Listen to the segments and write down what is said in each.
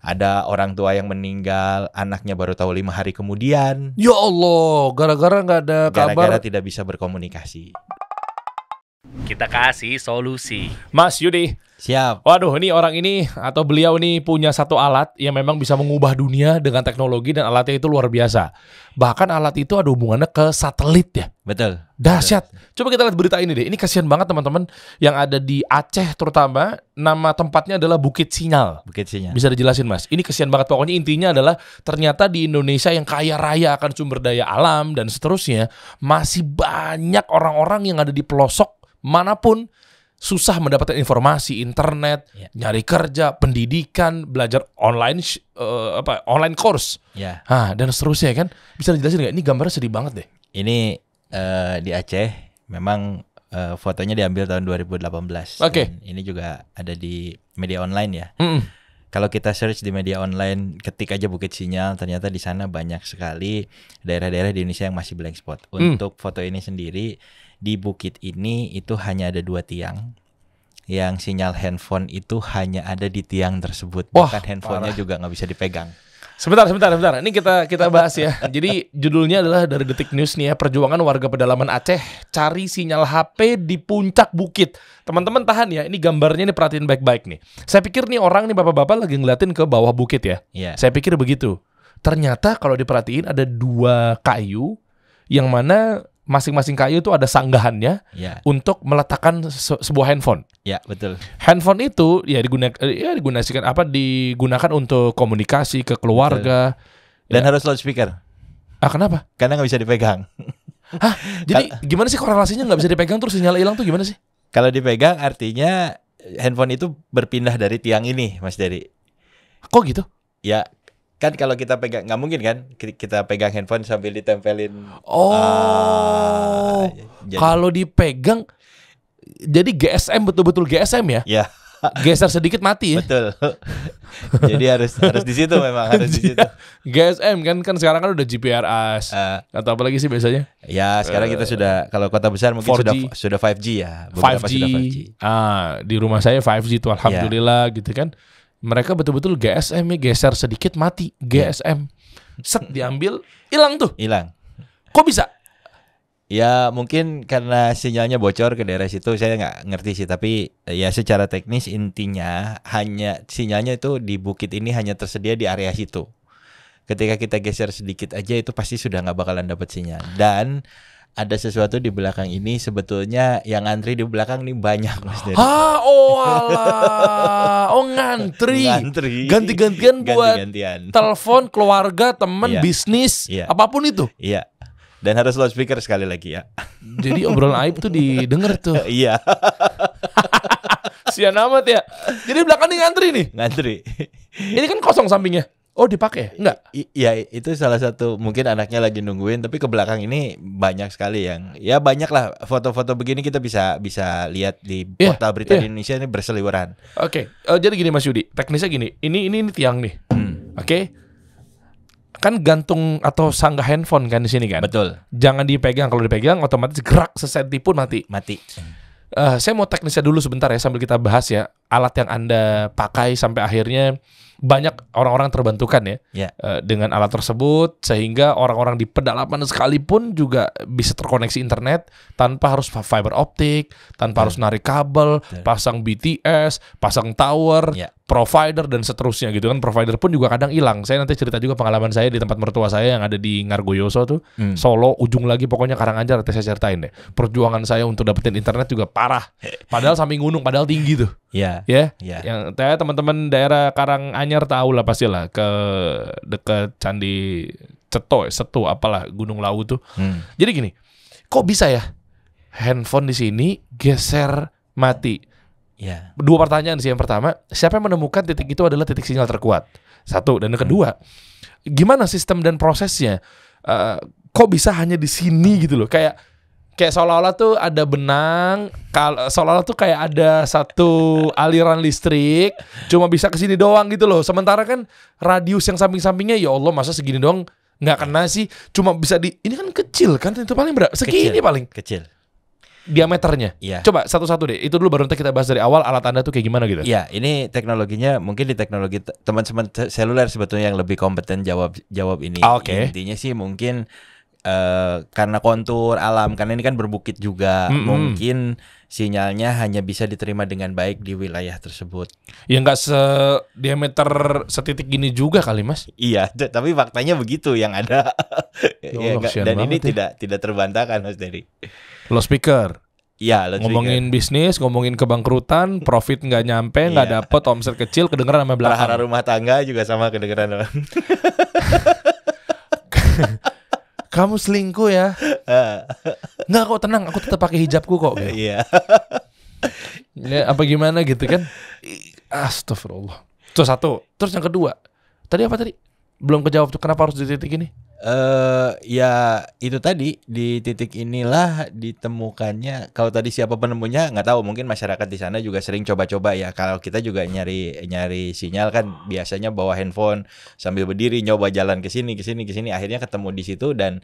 Ada orang tua yang meninggal, anaknya baru tahu 5 hari kemudian. Ya Allah, gara-gara nggak ada kabar. Gara-gara tidak bisa berkomunikasi. Kita kasih solusi. Mas Yudi, Siap. waduh, ini orang ini atau beliau ini punya satu alat yang memang bisa mengubah dunia dengan teknologi, dan alatnya itu luar biasa. Bahkan alat itu ada hubungannya ke satelit ya. Betul. Dahsyat. Coba kita lihat berita ini deh. Ini kasihan banget teman-teman yang ada di Aceh terutama. Nama tempatnya adalah Bukit Sinyal. Bukit Sinyal. Bisa dijelasin Mas? Ini kasihan banget. Pokoknya intinya adalah ternyata di Indonesia yang kaya raya akan sumber daya alam dan seterusnya, masih banyak orang-orang yang ada di pelosok manapun susah mendapatkan informasi, internet, nyari kerja, pendidikan, belajar online, online course, dan seterusnya kan. Bisa dijelasin nggak? Ini gambarnya sedih banget deh. Ini di Aceh, memang fotonya diambil tahun 2018. Oke. Ini juga ada di media online ya. Mm-mm. Kalau kita search di media online, ketik aja Bukit Sinyal, ternyata di sana banyak sekali daerah-daerah di Indonesia yang masih blank spot. Untuk foto ini sendiri, di bukit ini itu hanya ada 2 tiang. Yang sinyal handphone itu hanya ada di tiang tersebut. Wah, bahkan handphonenya parah. juga nggak bisa dipegang. Sebentar. Ini kita bahas ya. Jadi judulnya adalah dari Detik News nih ya, perjuangan warga pedalaman Aceh cari sinyal HP di puncak bukit. Teman-teman tahan ya, ini gambarnya nih, perhatiin baik-baik nih. Saya pikir nih orang nih bapak-bapak lagi ngeliatin ke bawah bukit ya. Iya. Saya pikir begitu. Ternyata kalau diperhatiin ada 2 kayu yang mana masing-masing kayu itu ada sanggahannya untuk meletakkan sebuah handphone. Ya, betul. Handphone itu digunakan untuk komunikasi ke keluarga. Dan harus loudspeaker. Kenapa? Karena nggak bisa dipegang. Hah? Jadi gimana sih korelasinya nggak bisa dipegang terus sinyal hilang tuh gimana sih? Kalau dipegang artinya handphone itu berpindah dari tiang ini, Mas Dery. Kok gitu? Ya, kan kalau kita pegang, nggak mungkin kan kita pegang handphone sambil ditempelin. Kalau dipegang, jadi GSM, betul-betul GSM ya? Ya. Geser sedikit mati ya? Betul. Jadi harus di situ memang, harus di situ. GSM kan sekarang kan udah GPRS atau apa lagi sih biasanya? Ya, sekarang kita sudah, kalau kota besar mungkin 4G. sudah 5G ya. 5G. Sudah 5G. Di rumah saya 5G tuh alhamdulillah gitu kan. Mereka betul-betul GSM ya, geser sedikit mati. GSM. Set diambil, hilang tuh. Hilang. Kok bisa? Ya mungkin karena sinyalnya bocor ke daerah situ, saya nggak ngerti sih. Tapi ya secara teknis intinya hanya sinyalnya itu di bukit ini hanya tersedia di area situ. Ketika kita geser sedikit aja itu pasti sudah nggak bakalan dapat sinyal. Dan ada sesuatu di belakang ini, sebetulnya yang antri di belakang nih banyak, Mas Dery. Ngantri. Ngantri. Ganti-gantian buat Ganti-gantian. telepon keluarga, teman, bisnis, apapun itu. Iya. Dan harus loudspeaker sekali lagi ya. Jadi obrolan aib tuh didengar tuh. Iya. Sian amat ya. Jadi belakang nih ngantri nih. Ngantri. Ini kan kosong sampingnya. Oh dipakai? Enggak? Iya, itu salah satu, mungkin anaknya lagi nungguin, tapi ke belakang ini banyak sekali yang, ya banyak lah foto-foto begini kita bisa lihat di portal berita di Indonesia ini berseliweran. Oke. Jadi gini Mas Yudi, teknisnya gini, ini tiang nih, Oke. Kan gantung atau sanggah handphone kan di sini kan. Betul. Jangan dipegang, kalau dipegang otomatis gerak sesenti pun mati. Saya mau teknisnya dulu sebentar ya sambil kita bahas ya alat yang Anda pakai sampai akhirnya banyak orang-orang terbantukan ya dengan alat tersebut, sehingga orang-orang di pedalaman sekalipun juga bisa terkoneksi internet tanpa harus fiber optik, tanpa harus narik kabel, pasang BTS, pasang tower, provider dan seterusnya gitu kan. Provider pun juga kadang hilang. Saya nanti cerita juga pengalaman saya di tempat mertua saya yang ada di Ngargoyoso tuh, Solo ujung lagi pokoknya Karanganyar, nanti saya ceritain deh. Perjuangan saya untuk dapetin internet juga parah. Padahal samping gunung, padahal tinggi tuh. Yang teman-teman daerah Karanganyar tahu lah pastilah, ke dekat Candi Setu apalah Gunung Lawu tuh. Jadi gini, kok bisa ya handphone di sini geser mati? Dua pertanyaan sih. Yang pertama, siapa yang menemukan titik itu adalah titik sinyal terkuat? Satu. Dan yang kedua, gimana sistem dan prosesnya? Kok bisa hanya di sini gitu loh? Kayak seolah-olah tuh ada benang, seolah-olah tuh kayak ada satu aliran listrik, cuma bisa ke sini doang gitu loh. Sementara kan radius yang samping-sampingnya, ya Allah masa segini doang nggak kena sih? Cuma bisa ini kan kecil kan, itu paling berapa? Segini paling kecil. diameternya. Iya. Coba satu-satu deh. Itu dulu baru nanti kita bahas dari awal alat Anda tuh kayak gimana gitu. Iya, ini teknologinya mungkin di teknologi teman-teman seluler sebetulnya yang lebih kompeten jawab ini. Oke. Intinya sih mungkin karena kontur alam, karena ini kan berbukit juga, mungkin sinyalnya hanya bisa diterima dengan baik di wilayah tersebut. Ya nggak diameter setitik gini juga kali Mas. Iya, tapi faktanya begitu yang ada. Ya Allah, kasihan Dan ini banget tidak terbantahkan Mas Dery. Loudspeaker. Iya, Ngomongin bisnis, ngomongin kebangkrutan, profit nggak nyampe, nggak Iya. dapet, omset kecil kedengeran sama belakang. prahara rumah tangga juga sama kedengeran. Kamu selingkuh ya? Nggak kok, tenang, aku tetap pakai hijabku kok. Gitu. Iya. Ya, apa gimana gitu kan? Astagfirullah. Itu satu. Terus yang kedua, tadi apa tadi? Belum kejawab tuh, kenapa harus di titik ini? Ya itu tadi di titik inilah ditemukannya. Kalau tadi siapa penemunya nggak tahu, mungkin masyarakat di sana juga sering coba-coba ya. Kalau kita juga nyari sinyal kan biasanya bawa handphone sambil berdiri nyoba jalan ke sini, akhirnya ketemu di situ dan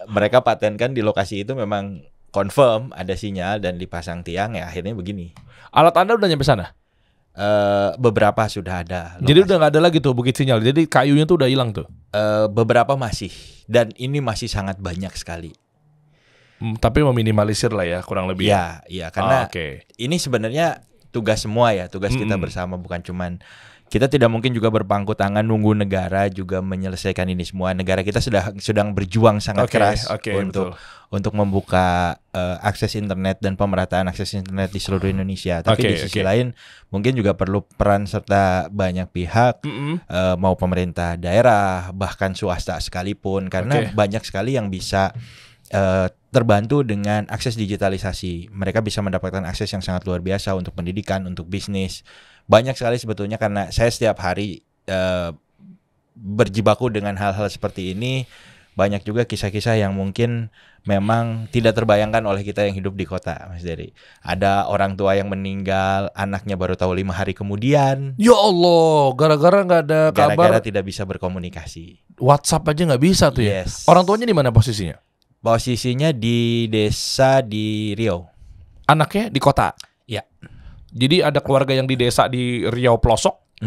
mereka patenkan di lokasi itu memang confirm ada sinyal dan dipasang tiang ya akhirnya begini. Alat Anda udah nyampe sana? Beberapa sudah ada. Jadi udah nggak ada lagi tuh bukit sinyal. Jadi kayunya tuh udah hilang tuh. Beberapa masih dan ini masih sangat banyak sekali. Tapi meminimalisir lah ya kurang lebih. Iya, karena oke. ini sebenarnya tugas semua ya, tugas kita bersama, bukan cuman kita tidak mungkin juga berpangku tangan nunggu negara juga menyelesaikan ini semua. Negara kita sedang berjuang sangat keras untuk membuka akses internet dan pemerataan akses internet di seluruh Indonesia. Tapi di sisi lain mungkin juga perlu peran serta banyak pihak, mau pemerintah daerah bahkan swasta sekalipun, karena banyak sekali yang bisa terbantu dengan akses digitalisasi. Mereka bisa mendapatkan akses yang sangat luar biasa untuk pendidikan, untuk bisnis. Banyak sekali sebetulnya, karena saya setiap hari berjibaku dengan hal-hal seperti ini. Banyak juga kisah-kisah yang mungkin memang tidak terbayangkan oleh kita yang hidup di kota, Mas Dery. Ada orang tua yang meninggal, anaknya baru tahu 5 hari kemudian. Ya Allah, gara-gara nggak ada kabar. Gara-gara tidak bisa berkomunikasi. WhatsApp aja nggak bisa tuh ya. Yes. Orang tuanya di mana posisinya? Posisinya di desa di Riau. Anaknya di kota. Ya. Jadi ada keluarga yang di desa di Riau pelosok,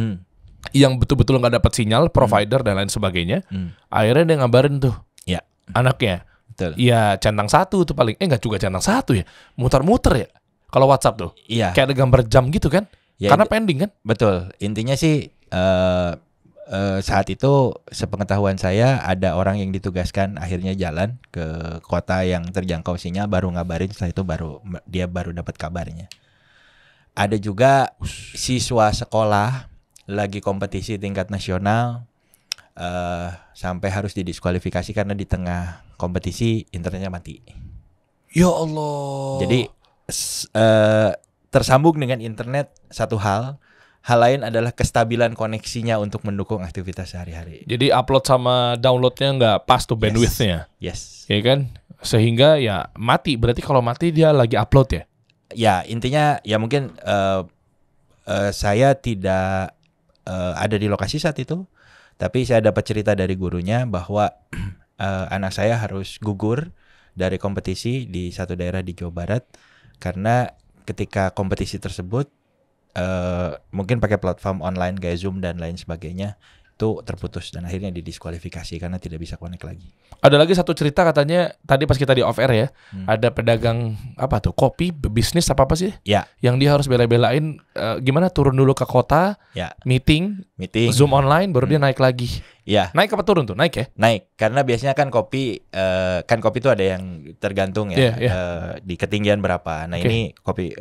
yang betul-betul nggak dapat sinyal, provider dan lain sebagainya. Akhirnya dia ngabarin tuh, ya, anaknya. Betul. Ya centang 1 tuh paling, nggak juga centang 1 ya, muter-muter ya. Kalau WhatsApp tuh, iya. Kayak ada gambar jam gitu kan? Ya, karena pending kan? Betul. Intinya sih saat itu sepengetahuan saya ada orang yang ditugaskan akhirnya jalan ke kota yang terjangkau sinyal, baru ngabarin, setelah itu dia baru dapat kabarnya. Ada juga siswa sekolah lagi kompetisi tingkat nasional, sampai harus didiskualifikasi karena di tengah kompetisi internetnya mati. Ya Allah. Jadi tersambung dengan internet satu hal lain adalah kestabilan koneksinya untuk mendukung aktivitas sehari-hari. Jadi upload sama downloadnya nggak pas tuh bandwidthnya. Yes. Ya kan? Sehingga ya mati. Berarti kalau mati dia lagi upload ya? Ya intinya ya mungkin saya tidak ada di lokasi saat itu, tapi saya dapat cerita dari gurunya bahwa anak saya harus gugur dari kompetisi di satu daerah di Jawa Barat karena ketika kompetisi tersebut mungkin pakai platform online kayak Zoom dan lain sebagainya itu terputus dan akhirnya didiskualifikasi karena tidak bisa connect lagi. Ada lagi satu cerita katanya tadi pas kita di off air ya, ada pedagang apa tuh kopi bisnis apa sih? Ya. Yang dia harus bela-belain gimana turun dulu ke kota, ya. meeting, Zoom online baru dia naik lagi. Ya. Naik apa turun tuh? Naik ya? Naik karena biasanya kan kopi itu ada yang tergantung ya di ketinggian berapa. Nah ini kopi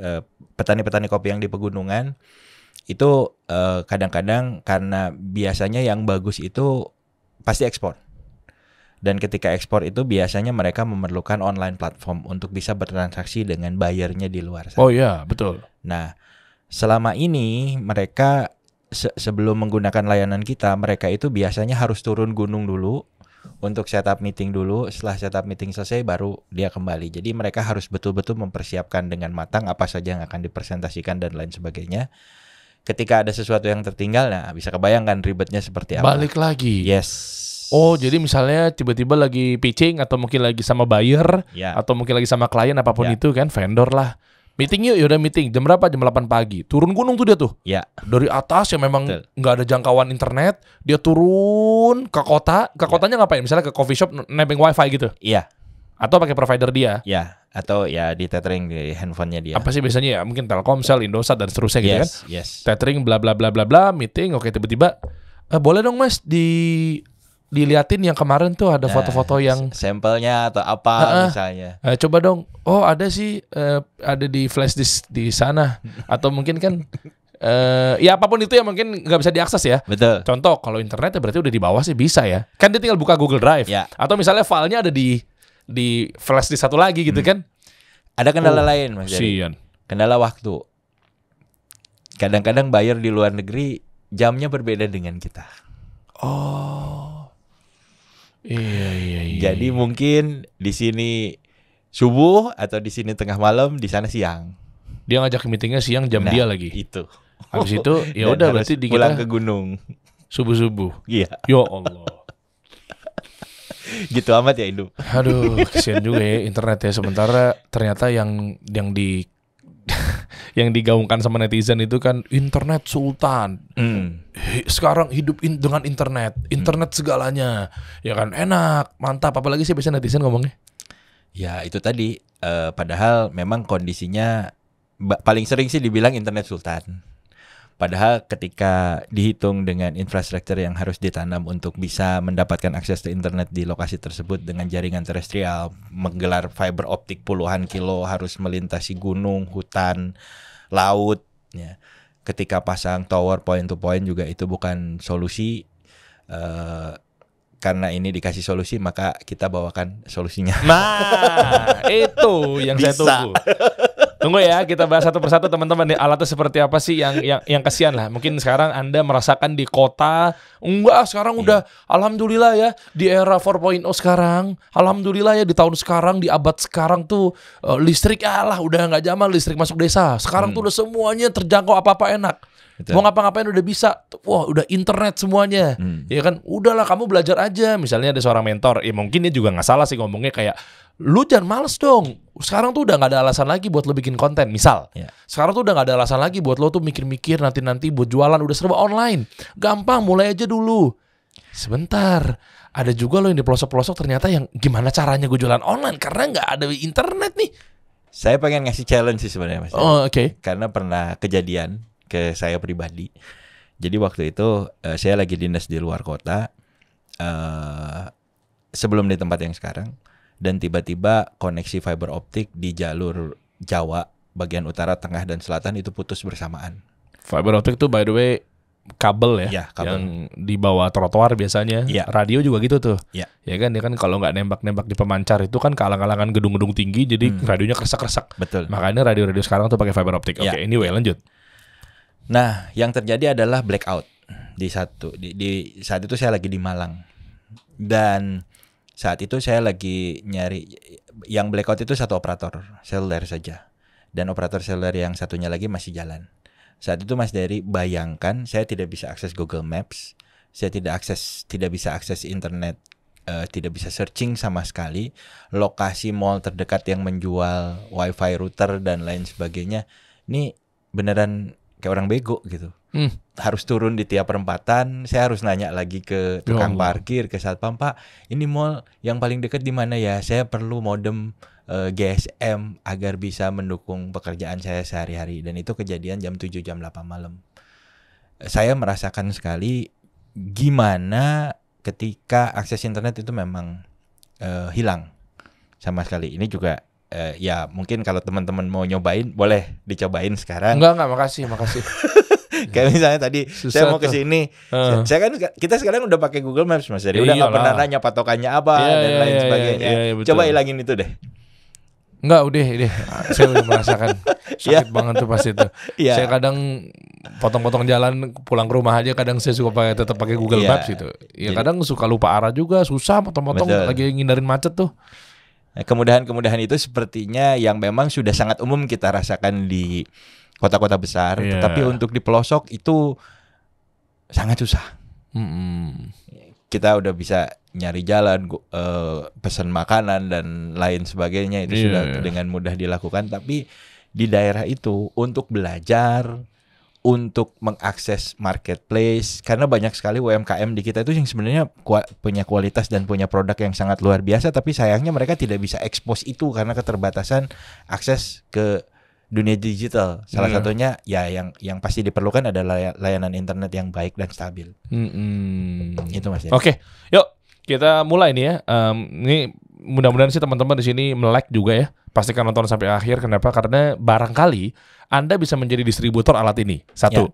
petani-petani kopi yang di pegunungan itu kadang-kadang karena biasanya yang bagus itu pasti ekspor. Dan ketika ekspor itu biasanya mereka memerlukan online platform untuk bisa bertransaksi dengan buyernya di luar sana. Oh iya, betul. Nah, selama ini mereka sebelum menggunakan layanan kita, mereka itu biasanya harus turun gunung dulu untuk setup meeting dulu. Setelah setup meeting selesai baru dia kembali. Jadi mereka harus betul-betul mempersiapkan dengan matang apa saja yang akan dipresentasikan dan lain sebagainya. Ketika ada sesuatu yang tertinggal, nah bisa kebayangkan ribetnya seperti apa. Balik lagi. Yes. Oh, jadi misalnya tiba-tiba lagi pitching atau mungkin lagi sama buyer Ya. atau mungkin lagi sama klien apapun Ya. itu kan, vendor lah. Meeting yuk, yaudah meeting. Jam berapa? Jam 8 pagi. Turun gunung tuh dia tuh. Ya. Dari atas yang memang Betul. nggak ada jangkauan internet, dia turun ke kota. Ke kotanya ngapain? Misalnya ke coffee shop nebeng wifi gitu. Iya. Atau pakai provider dia. Ya. Atau ya di tethering di handphonenya dia. Apa sih biasanya ya? Mungkin Telkomsel, Indosat dan seterusnya gitu kan. Yes. Tethering bla bla bla bla bla, meeting. Oke, tiba-tiba boleh dong Mas diliatin yang kemarin tuh ada foto-foto yang sampelnya atau apa misalnya. coba dong. Oh, ada sih ada di flash disk di sana atau mungkin kan ya apapun itu yang mungkin nggak bisa diakses ya. Betul. Contoh kalau internet ya berarti udah di bawah sih bisa ya. Kan dia tinggal buka Google Drive Ya. atau misalnya filenya ada di flash disk satu lagi gitu kan. Ada kendala lain Mas Jerry. Sian. Kendala waktu. Kadang-kadang buyer di luar negeri jamnya berbeda dengan kita. Oh. Iya. Jadi mungkin di sini subuh atau di sini tengah malam, di sana siang. Dia ngajak meetingnya siang jam Nah, dia lagi. Itu. Habis itu ya Dan udah harus berarti di pulang kita ke gunung. subuh-subuh. Iya. Ya Allah. Gitu amat ya hidup. Aduh, kesian juga ya internet ya. Sementara ternyata yang yang digaungkan sama netizen itu kan internet sultan. Sekarang hidup dengan internet segalanya. Ya kan enak, mantap. Apalagi sih biasanya netizen ngomongnya. Ya itu tadi. Padahal memang kondisinya paling sering sih dibilang internet sultan. Padahal ketika dihitung dengan infrastruktur yang harus ditanam untuk bisa mendapatkan akses ke internet di lokasi tersebut dengan jaringan terestrial, menggelar fiber optik puluhan kilo, harus melintasi gunung, hutan, laut, ya. Ketika pasang tower point to point juga itu bukan solusi. Karena ini dikasih solusi, maka kita bawakan solusinya. Nah, itu yang saya tunggu. Tunggu ya, kita bahas satu persatu teman-teman nih, alatnya seperti apa sih yang kasihan lah. Mungkin sekarang Anda merasakan di kota, enggak sekarang udah alhamdulillah ya di era 4.0 sekarang. Alhamdulillah ya di tahun sekarang, di abad sekarang tuh listrik lah udah nggak zaman listrik masuk desa. Sekarang tuh udah semuanya terjangkau, apa-apa enak. Betul. Mau ngapa-ngapain udah bisa. Wah, udah internet semuanya. Ya kan, udahlah kamu belajar aja. Misalnya ada seorang mentor, ya mungkin dia juga nggak salah sih ngomongnya kayak lu jangan males dong. Sekarang tuh udah nggak ada alasan lagi buat lo bikin konten. Misal, sekarang tuh udah nggak ada alasan lagi buat lo tuh mikir-mikir nanti buat jualan, udah serba online. Gampang, mulai aja dulu. Sebentar, ada juga lo yang di pelosok-pelosok ternyata yang gimana caranya gue jualan online karena nggak ada internet nih. Saya pengen ngasih challenge sih sebenarnya Mas. Oh, oke. Karena pernah kejadian ke saya pribadi. Jadi waktu itu saya lagi dinas di luar kota, sebelum di tempat yang sekarang, dan tiba-tiba koneksi fiber optik di jalur Jawa bagian utara, tengah, dan selatan itu putus bersamaan. Fiber optic tuh by the way kabel ya, Ya, kabel. yang di bawah trotoar biasanya. Ya. Radio juga gitu tuh. Ya. Ya kan, dia kan kalau nggak nembak-nembak di pemancar itu kan kealang-alangan gedung-gedung tinggi, jadi radionya kersak-kersak. Betul. Makanya radio-radio sekarang tuh pakai fiber optic. Oke, Ya. anyway lanjut. Nah, yang terjadi adalah blackout di saat itu saya lagi di Malang, dan saat itu saya lagi nyari yang blackout itu satu operator seluler saja, dan operator seluler yang satunya lagi masih jalan. Saat itu Mas Dery, bayangkan saya tidak bisa akses Google Maps, saya tidak bisa akses internet, tidak bisa searching sama sekali, lokasi mall terdekat yang menjual wifi router dan lain sebagainya. Ini beneran kayak orang bego gitu. Harus turun di tiap perempatan, saya harus nanya lagi ke tukang parkir, ke satpam, Pak, ini mall yang paling dekat di mana ya? Saya perlu modem GSM agar bisa mendukung pekerjaan saya sehari-hari. Dan itu kejadian jam 7, jam 8 malam. Saya merasakan sekali gimana ketika akses internet itu memang hilang sama sekali. Ini juga ya mungkin kalau teman-teman mau nyobain, boleh dicobain sekarang. Enggak, makasih. Kayak misalnya tadi Susah saya mau ke tuh. sini, saya kan kita sekarang udah pakai Google Maps Mas, jadi udah nggak Iyalah. pernah nanya patokannya apa dan lain sebagainya. Iya, betul. Coba hilangin itu deh. Enggak, udah. Saya udah merasakan sakit banget tuh pas itu. Iya. Saya kadang potong-potong jalan pulang ke rumah aja, kadang saya suka tetap pakai Google Iya. Maps gitu. Ya kadang suka lupa arah juga, susah potong-potong Betul. lagi ngindarin macet tuh. Nah, kemudahan-kemudahan itu sepertinya yang memang sudah sangat umum kita rasakan di kota-kota besar, Iya. tetapi untuk di pelosok itu sangat susah. kita udah bisa nyari jalan, pesan makanan dan lain sebagainya itu sudah dengan mudah dilakukan. Tapi di daerah itu untuk belajar, untuk mengakses marketplace, karena banyak sekali UMKM di kita itu yang sebenarnya punya kualitas dan punya produk yang sangat luar biasa, tapi sayangnya mereka tidak bisa expose itu karena keterbatasan akses ke dunia digital. Salah satunya ya yang pasti diperlukan adalah layanan internet yang baik dan stabil. Itu Mas. Oke, yuk kita mulai nih ya. Ini mudah-mudahan sih teman-teman di sini melek juga ya. Pastikan nonton sampai akhir. Kenapa? Karena barangkali Anda bisa menjadi distributor alat ini. Satu.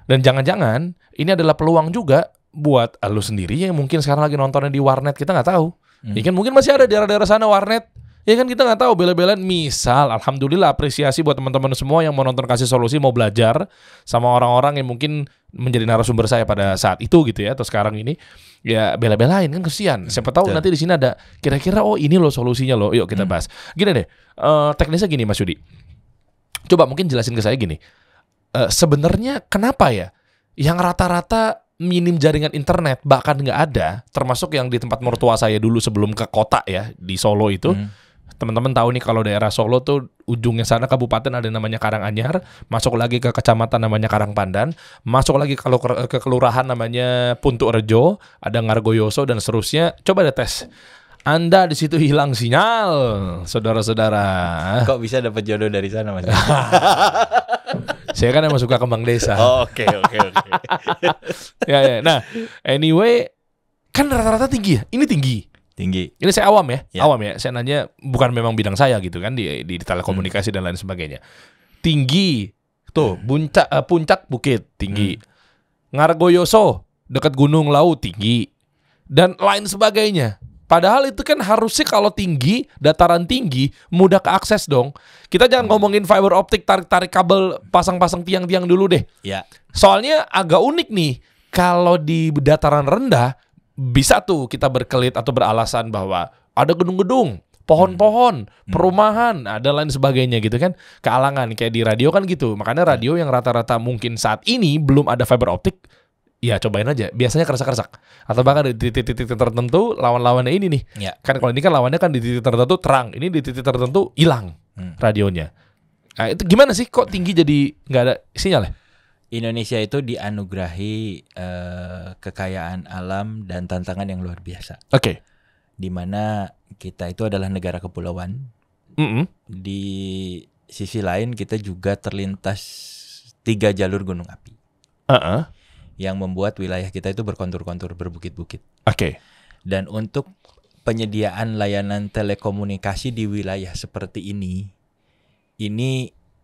Dan jangan-jangan ini adalah peluang juga buat lu sendiri yang mungkin sekarang lagi nontonnya di warnet, kita nggak tahu. Ya kan mungkin masih ada daerah-daerah sana warnet. Ya kan kita nggak tahu, bela-belaan. Misal, alhamdulillah apresiasi buat teman-teman semua yang mau nonton Kasih Solusi, mau belajar sama orang-orang yang mungkin menjadi narasumber saya pada saat itu gitu ya, atau sekarang ini. Ya bela-belain kan, kesian. Siapa tahu nanti di sini ada kira-kira ini loh solusinya loh. Yuk kita bahas. Gini deh, teknisnya gini Mas Yudi. Coba mungkin jelasin ke saya gini. Sebenarnya kenapa ya yang rata-rata minim jaringan internet bahkan nggak ada, termasuk yang di tempat mertua saya dulu sebelum ke kota ya di Solo itu. Teman-teman tahu nih kalau daerah Solo tuh ujungnya sana kabupaten ada namanya Karanganyar, masuk lagi ke kecamatan namanya Karangpandan, masuk lagi kalau ke kelurahan namanya Puntuk Rejo, ada Ngargoyoso dan seterusnya. Coba deh tes. Anda di situ hilang sinyal, saudara-saudara. Kok bisa dapat jodoh dari sana Mas? Saya kan emang suka kembang desa. Oke. Ya. Nah, anyway, kan rata-rata tinggi ya. Ini tinggi. Ini saya awam ya. Awam ya. Saya nanya, bukan memang bidang saya gitu kan di telekomunikasi dan lain sebagainya. Tinggi. Tuh, puncak bukit tinggi. Ngargoyoso dekat Gunung Lawu tinggi. Dan lain sebagainya. Padahal itu kan harusnya kalau tinggi, dataran tinggi, mudah keakses dong. Kita jangan ngomongin fiber optik, tarik-tarik kabel, pasang-pasang tiang-tiang dulu deh. Ya. Soalnya agak unik nih. Kalau di dataran rendah, bisa tuh kita berkelit atau beralasan bahwa ada gedung-gedung, pohon-pohon, perumahan, ada lain sebagainya gitu kan. Kealangan, kayak di radio kan gitu. Makanya radio yang rata-rata mungkin saat ini belum ada fiber optik, ya cobain aja. Biasanya kerasa-kerasa. Atau bahkan di titik-titik tertentu lawan-lawannya ini nih. Ya. Kan kalau ini kan lawannya kan di titik tertentu terang. Ini di titik tertentu hilang radionya. Nah, itu gimana sih kok tinggi jadi nggak ada sinyal ya? Indonesia itu dianugerahi kekayaan alam dan tantangan yang luar biasa. Oke. Di mana kita itu adalah negara kepulauan. Di sisi lain kita juga terlintas 3 jalur gunung api. Yang membuat wilayah kita itu berkontur-kontur, berbukit-bukit. Oke. Dan untuk penyediaan layanan telekomunikasi di wilayah seperti ini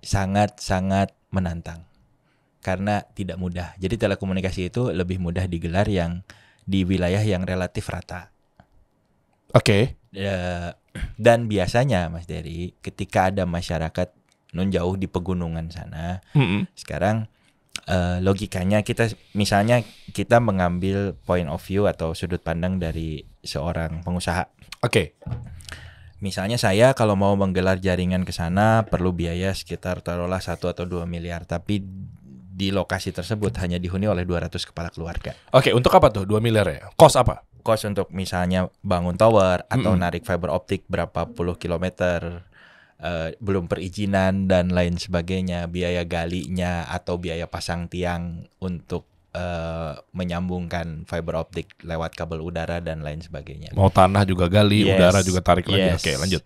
sangat-sangat menantang. Karena tidak mudah. Jadi telekomunikasi itu lebih mudah digelar yang di wilayah yang relatif rata. Oke. Dan biasanya Mas Dery, ketika ada masyarakat non jauh di pegunungan sana, sekarang logikanya misalnya kita mengambil point of view atau sudut pandang dari seorang pengusaha. Oke. Misalnya saya kalau mau menggelar jaringan ke sana perlu biaya sekitar taruhlah 1 atau 2 miliar, tapi di lokasi tersebut hanya dihuni oleh 200 kepala keluarga. Oke, untuk apa tuh 2 miliar ya? Kos apa? Kos untuk misalnya bangun tower atau narik fiber optik berapa puluh kilometer, belum perizinan dan lain sebagainya, biaya galinya atau biaya pasang tiang untuk menyambungkan fiber optik lewat kabel udara dan lain sebagainya. Mau tanah juga gali, udara juga tarik lagi. Oke, lanjut.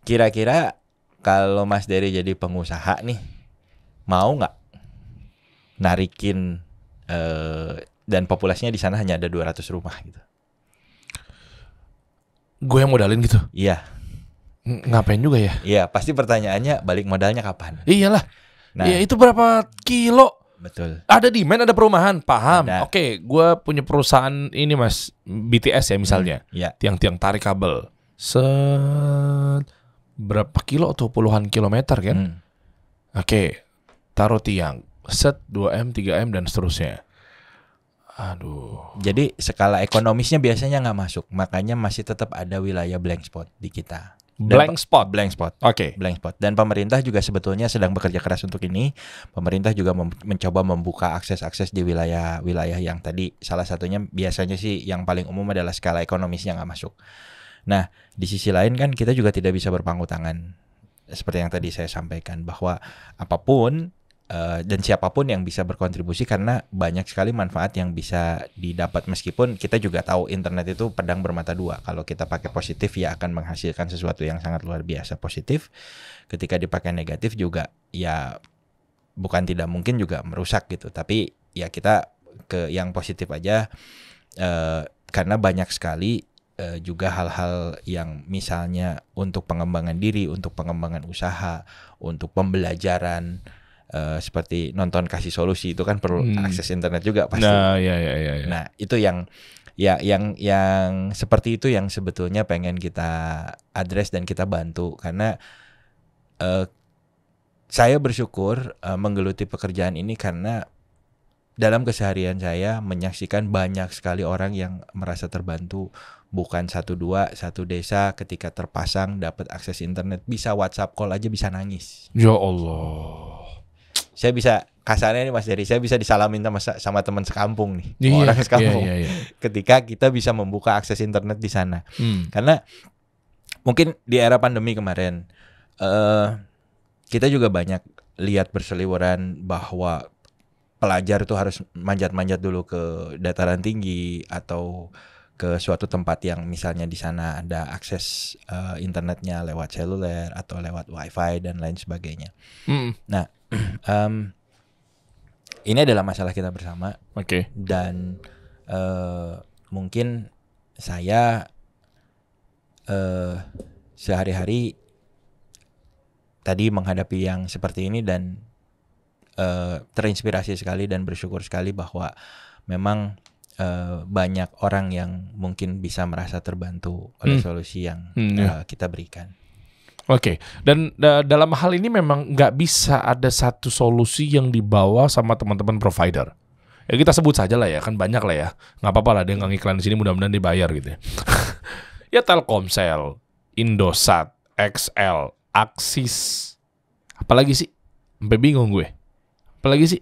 Kira-kira kalau Mas Dery jadi pengusaha nih, mau nggak narikin dan populasinya di sana hanya ada 200 rumah gitu? Gue yang modalin gitu? Iya. Ngapain juga ya? Iya, pasti pertanyaannya balik modalnya kapan? Iyalah. Nah, ya itu berapa kilo? Betul. Ada demand, ada perumahan, paham. Ada. Oke, gue punya perusahaan ini Mas, BTS ya misalnya. Iya. Tiang-tiang tarik kabel. Berapa kilo tuh, puluhan kilometer kan? Oke, taruh tiang. 2M, 3M dan seterusnya. Aduh. Jadi skala ekonomisnya biasanya nggak masuk, makanya masih tetap ada wilayah blank spot di kita. Blank spot. Blank spot. Oke. Blank spot. Dan pemerintah juga sebetulnya sedang bekerja keras untuk ini. Pemerintah juga mencoba membuka akses-akses di wilayah-wilayah yang tadi salah satunya biasanya sih yang paling umum adalah skala ekonomisnya nggak masuk. Nah, di sisi lain kan kita juga tidak bisa berpangku tangan. Seperti yang tadi saya sampaikan bahwa apapun dan siapapun yang bisa berkontribusi karena banyak sekali manfaat yang bisa didapat meskipun kita juga tahu internet itu pedang bermata dua. Kalau kita pakai positif ya akan menghasilkan sesuatu yang sangat luar biasa positif. Ketika dipakai negatif juga ya bukan tidak mungkin juga merusak gitu. Tapi ya kita ke yang positif aja karena banyak sekali juga hal-hal yang misalnya untuk pengembangan diri, untuk pengembangan usaha, untuk pembelajaran seperti nonton Kasih Solusi itu kan perlu akses internet juga pasti. Nah, ya. Nah, itu yang seperti itu yang sebetulnya pengen kita address dan kita bantu karena saya bersyukur menggeluti pekerjaan ini karena dalam keseharian saya menyaksikan banyak sekali orang yang merasa terbantu. Bukan satu desa ketika terpasang dapat akses internet bisa WhatsApp call aja bisa nangis. Ya Allah. Saya bisa kasarnya nih Mas Dery, saya bisa disalamin sama teman sekampung nih, orang sekampung. Iya. Ketika kita bisa membuka akses internet di sana, karena mungkin di era pandemi kemarin kita juga banyak lihat berseliweran bahwa pelajar itu harus manjat-manjat dulu ke dataran tinggi atau ke suatu tempat yang misalnya di sana ada akses internetnya lewat seluler atau lewat wifi dan lain sebagainya. Nah, ini adalah masalah kita bersama. Oke. Dan mungkin saya sehari-hari tadi menghadapi yang seperti ini dan terinspirasi sekali dan bersyukur sekali bahwa memang banyak orang yang mungkin bisa merasa terbantu oleh solusi yang kita berikan. Oke, dan dalam hal ini memang nggak bisa ada satu solusi yang dibawa sama teman-teman provider. Ya kita sebut saja lah ya, kan banyak lah ya. Nggak apa-apa lah dia nggak ngiklan di sini, mudah-mudahan dibayar gitu ya. Ya Telkomsel, Indosat, XL, Axis, apalagi sih? Sampai bingung gue. Apalagi sih?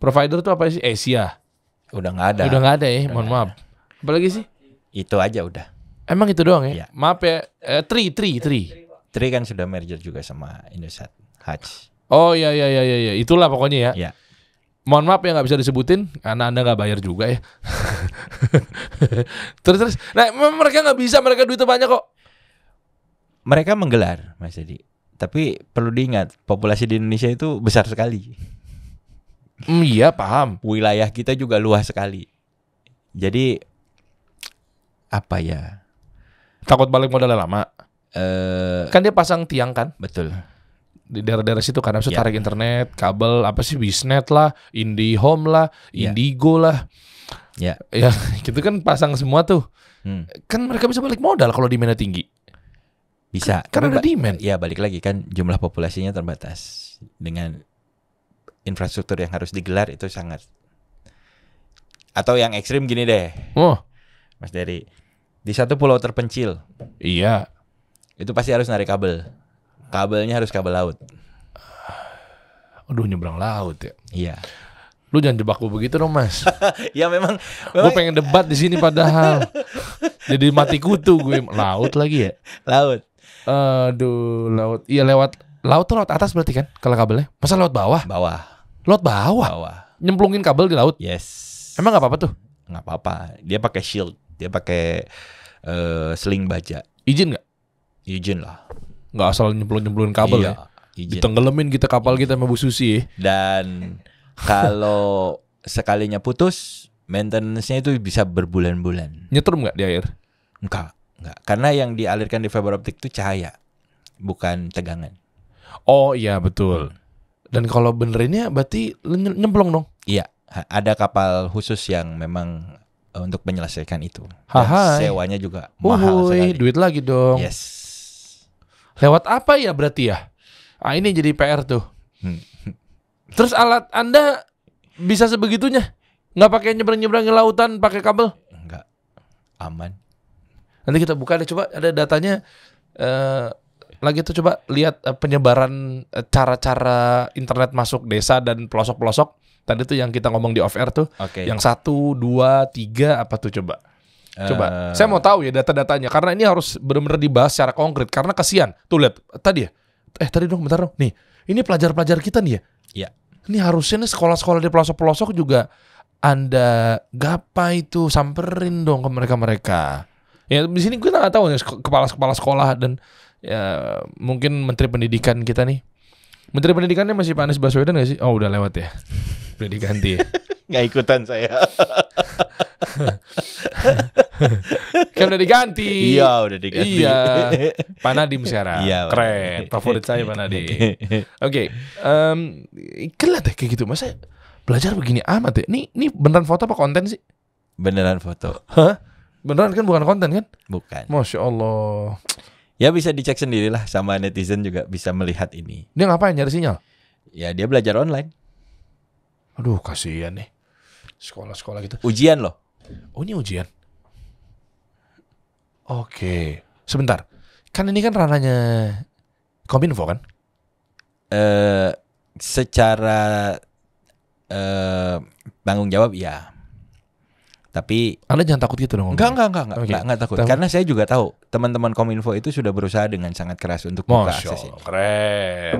Provider tuh apa sih? Asia. Udah nggak ada. Udah nggak ada ya, mohon maaf. Apalagi sih? Itu aja udah. Emang itu doang ya? Iya. Maaf ya, Tri kan sudah merger juga sama Indosat, Hutch. Oh iya, itulah pokoknya ya. Iya. Mohon maaf ya nggak bisa disebutin karena Anda nggak bayar juga ya. terus, nah mereka nggak bisa, mereka duitnya banyak kok. Mereka menggelar, Mas Dedi. Tapi perlu diingat, populasi di Indonesia itu besar sekali. Iya paham. Wilayah kita juga luas sekali. Jadi apa ya? Takut balik modalnya lama. Kan dia pasang tiang kan? Betul. Di daerah-daerah situ kan harus tarik internet, kabel apa sih, Bisnet lah, IndiHome lah, Indigo lah. Ya gitu kan pasang semua tuh. Kan mereka bisa balik modal kalau demand tinggi. Bisa. Karena ada demand. Ya balik lagi kan jumlah populasinya terbatas. Dengan infrastruktur yang harus digelar itu sangat. Atau yang ekstrim gini deh. Mas Dery. Di satu pulau terpencil. Iya. Itu pasti harus narik kabel. Kabelnya harus kabel laut. Aduh, nyebrang laut ya. Iya. Lu jangan jebak gue begitu dong, Mas. Ya memang gue pengen debat di sini padahal. Jadi mati kutu gue. Laut lagi ya? Laut. Aduh, laut. Iya, lewat laut tuh laut atas berarti kan kalau kabelnya. Masa laut bawah? Bawah. Laut bawah. Nyemplungin kabel di laut? Yes. Emang nggak apa-apa tuh? Nggak apa-apa. Dia pakai shield. Dia pakai sling baja. Izin nggak? Izin lah. Nggak asal nyemplungin kabel ya? Izin. Ditenggelamin kita kapal kita sama Bu Susi ya? Dan kalau sekalinya putus, maintenance-nya itu bisa berbulan-bulan. Nyetrum nggak di air? Enggak. Karena yang dialirkan di fiber optik itu cahaya, bukan tegangan. Oh iya betul. Dan kalau benerinnya berarti nyemplung dong? Iya. Ada kapal khusus yang memang untuk menyelesaikan itu. Dan sewanya juga mahal sekali. Duit lagi dong. Yes. Lewat apa ya berarti ya? Ini jadi PR tuh. Terus alat Anda bisa sebegitunya? Nggak pakai nyebrang-nyebrangin lautan pakai kabel? Enggak. Aman. Nanti kita buka deh, coba ada datanya. lagi tuh coba lihat penyebaran cara-cara internet masuk desa dan pelosok-pelosok. Tadi tuh yang kita ngomong di off air tuh, yang 1, 2, 3 apa tuh coba? Coba, saya mau tahu ya data-datanya karena ini harus benar-benar dibahas secara konkret karena kasihan. Tuh lihat tadi ya, tadi dong, bentar dong. Nih, ini pelajar-pelajar kita nih ya. Iya. Ini harusnya nih sekolah-sekolah di pelosok-pelosok juga Anda gapai itu samperin dong ke mereka-mereka. Ya di sini gue nggak tahu nih kepala sekolah dan ya mungkin Menteri Pendidikan kita nih. Menteri Pendidikannya masih Pak Anies Baswedan nggak sih? Oh udah lewat ya. Udah diganti ya. Nggak ikutan saya. Kan udah diganti. Iya udah diganti. Iya. Pak Nadiem sekarang. Iya, keren. Favorit saya Pak Nadiem. Oke. Kelat deh kayak gitu. Masa belajar begini amat ya? Ini beneran foto apa konten sih? Beneran foto. Hah? Beneran kan bukan konten kan? Bukan. Masya Allah. Ya bisa dicek sendirilah sama netizen juga bisa melihat ini. Dia ngapain nyari sinyal? Ya dia belajar online. Aduh kasihan nih. Sekolah-sekolah gitu. Ujian loh. Oh ini ujian. Oke. Sebentar. Kan ini kan ranahnya Kominfo kan? Secara tanggung jawab ya. Tapi Anda jangan takut gitu dong. Enggak Okay. takut. Karena saya juga tahu teman-teman Kominfo itu sudah berusaha dengan sangat keras untuk buka akses ini. Keren.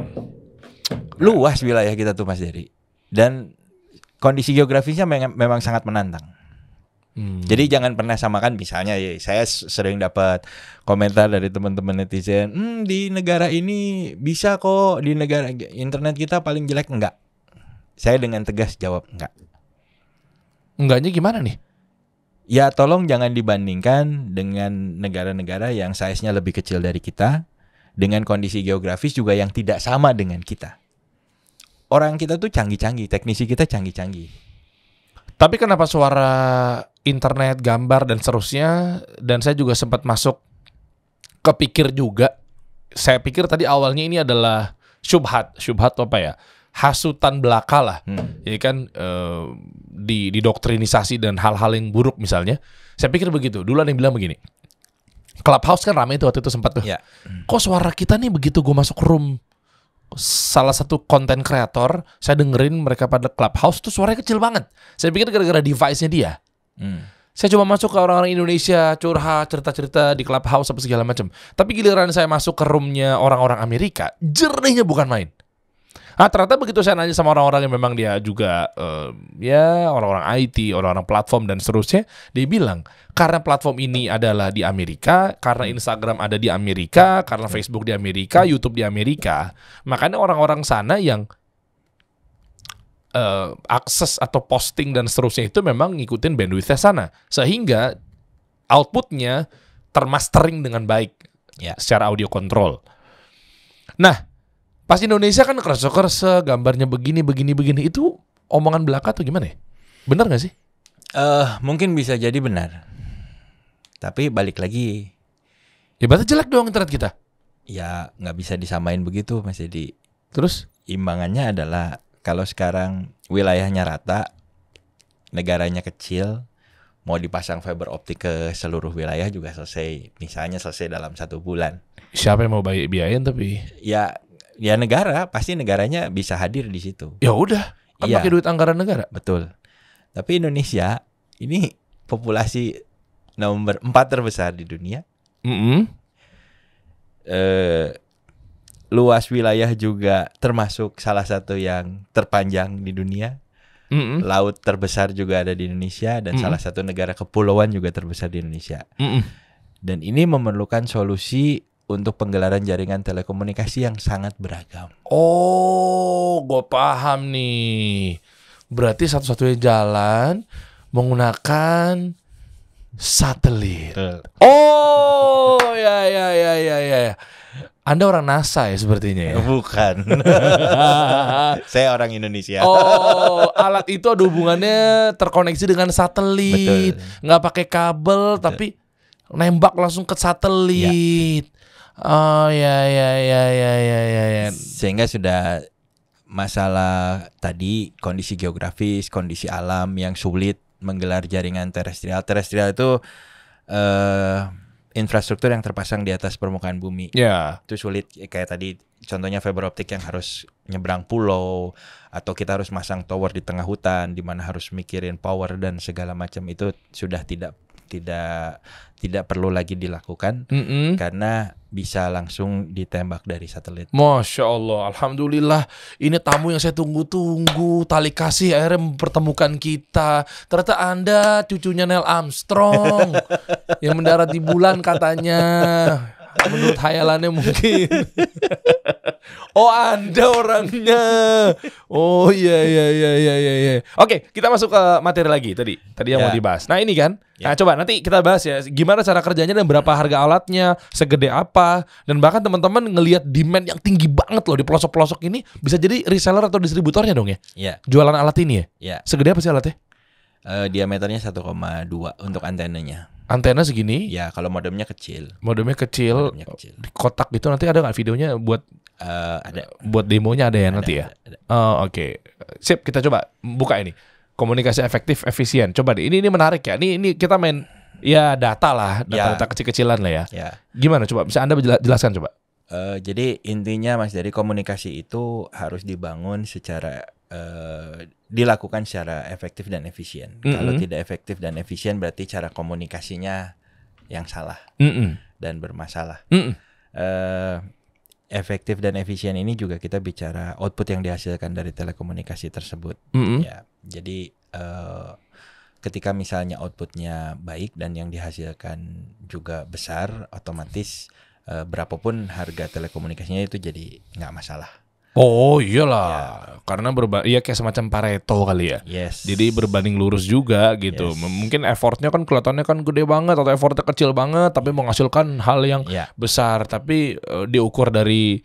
Luas wilayah kita tuh Mas Dery. Dan kondisi geografisnya memang sangat menantang. Jadi jangan pernah samakan misalnya ya, saya sering dapat komentar dari teman-teman netizen, di negara ini bisa kok, di negara internet kita paling jelek. Enggak. Saya dengan tegas jawab enggak. Enggaknya gimana nih? Ya tolong jangan dibandingkan dengan negara-negara yang size-nya lebih kecil dari kita, dengan kondisi geografis juga yang tidak sama dengan kita. Orang kita tuh canggih-canggih, teknisi kita canggih-canggih. Tapi kenapa suara internet, gambar dan seterusnya, dan saya juga sempat masuk kepikir juga. Saya pikir tadi awalnya ini adalah syubhat apa ya? Hasutan belaka lah, ya kan, didoktrinisasi dan hal-hal yang buruk misalnya. Saya pikir begitu. Dulu ada yang bilang begini, Clubhouse kan ramai itu waktu itu sempat tuh. Ya. Kok suara kita nih begitu gue masuk room salah satu konten kreator, saya dengerin mereka pada Clubhouse tuh suaranya kecil banget. Saya pikir gara-gara device-nya dia. Saya coba masuk ke orang-orang Indonesia, curhat, cerita-cerita di Clubhouse apa segala macam. Tapi giliran saya masuk ke roomnya orang-orang Amerika, jernihnya bukan main. Ternyata begitu saya nanya sama orang-orang yang memang dia juga ya orang-orang IT, orang-orang platform dan seterusnya, dia bilang karena platform ini adalah di Amerika, karena Instagram ada di Amerika, karena Facebook di Amerika, YouTube di Amerika, makanya orang-orang sana yang akses atau posting dan seterusnya itu memang ngikutin bandwidth sana, sehingga outputnya termastering dengan baik secara audio control. Nah, pas Indonesia kan kerasa-kerasa gambarnya begini. Itu omongan belaka tuh gimana ya? Benar gak sih? Mungkin bisa jadi benar. Tapi balik lagi. Ya berarti jelek dong internet kita. Ya gak bisa disamain begitu Mas Edi. Terus? Imbangannya adalah kalau sekarang wilayahnya rata, negaranya kecil, mau dipasang fiber optik ke seluruh wilayah juga selesai. Misalnya selesai dalam 1 bulan. Siapa yang mau biayain tapi? Ya negara, pasti negaranya bisa hadir di situ. Ya udah, kan pakai duit anggaran negara. Betul. Tapi Indonesia ini populasi nomor 4 terbesar di dunia. Luas wilayah juga termasuk salah satu yang terpanjang di dunia. Laut terbesar juga ada di Indonesia dan salah satu negara kepulauan juga terbesar di Indonesia. Dan ini memerlukan solusi untuk penggelaran jaringan telekomunikasi yang sangat beragam. Oh, gue paham nih. Berarti satu-satunya jalan menggunakan satelit. Oh, ya. Anda orang NASA ya sepertinya ya? Bukan. Saya orang Indonesia. Oh, alat itu ada hubungannya terkoneksi dengan satelit. Betul. Nggak pakai kabel. Betul. Tapi nembak langsung ke satelit. Oh ya. Sehingga sudah masalah tadi kondisi geografis, kondisi alam yang sulit menggelar jaringan terestrial. Terestrial itu infrastruktur yang terpasang di atas permukaan bumi. Ya. Itu sulit, kayak tadi contohnya fiber optik yang harus nyebrang pulau, atau kita harus masang tower di tengah hutan di mana harus mikirin power dan segala macam, itu sudah tidak perlu lagi dilakukan karena bisa langsung ditembak dari satelit. Masya Allah, alhamdulillah. Ini tamu yang saya tunggu-tunggu. Tali kasih akhirnya mempertemukan kita. Ternyata Anda cucunya Neil Armstrong yang mendarat di bulan katanya. Menurut hayalannya mungkin. Oh, Anda orangnya. Oh iya. Oke, kita masuk ke materi lagi tadi yang mau dibahas. Nah ini kan. Nah coba nanti kita bahas ya gimana cara kerjanya dan berapa harga alatnya, segede apa, dan bahkan teman-teman ngelihat demand yang tinggi banget loh di pelosok-pelosok ini, bisa jadi reseller atau distributornya dong ya. Iya. Jualan alat ini ya. Iya. Segede apa sih alatnya? Diameternya 1,2 untuk antenanya. Antena segini. Ya, kalau modemnya kecil. Modemnya kecil. Di kotak gitu nanti ada nggak videonya buat ada. Buat demonya ada ya nanti ya. Ada. Oh, oke. Sip, kita coba buka ini. Komunikasi efektif, efisien. Coba deh. Ini menarik ya. Ini kita main ya data lah, data kecil-kecilan lah ya. Ya. Gimana coba? Bisa Anda jelaskan coba. Jadi intinya Mas, dari komunikasi itu harus dibangun secara dilakukan secara efektif dan efisien. Kalau tidak efektif dan efisien berarti cara komunikasinya yang salah dan bermasalah. Efektif dan efisien ini juga kita bicara output yang dihasilkan dari telekomunikasi tersebut. Ya, jadi ketika misalnya outputnya baik dan yang dihasilkan juga besar, otomatis berapapun harga telekomunikasinya itu jadi nggak masalah. Oh iyalah, karena kayak semacam Pareto kali ya. Yes. Jadi berbanding lurus juga gitu. Yes. Mungkin effortnya kan kelihatannya kan gede banget atau effortnya kecil banget, tapi menghasilkan hal yang besar. Tapi diukur dari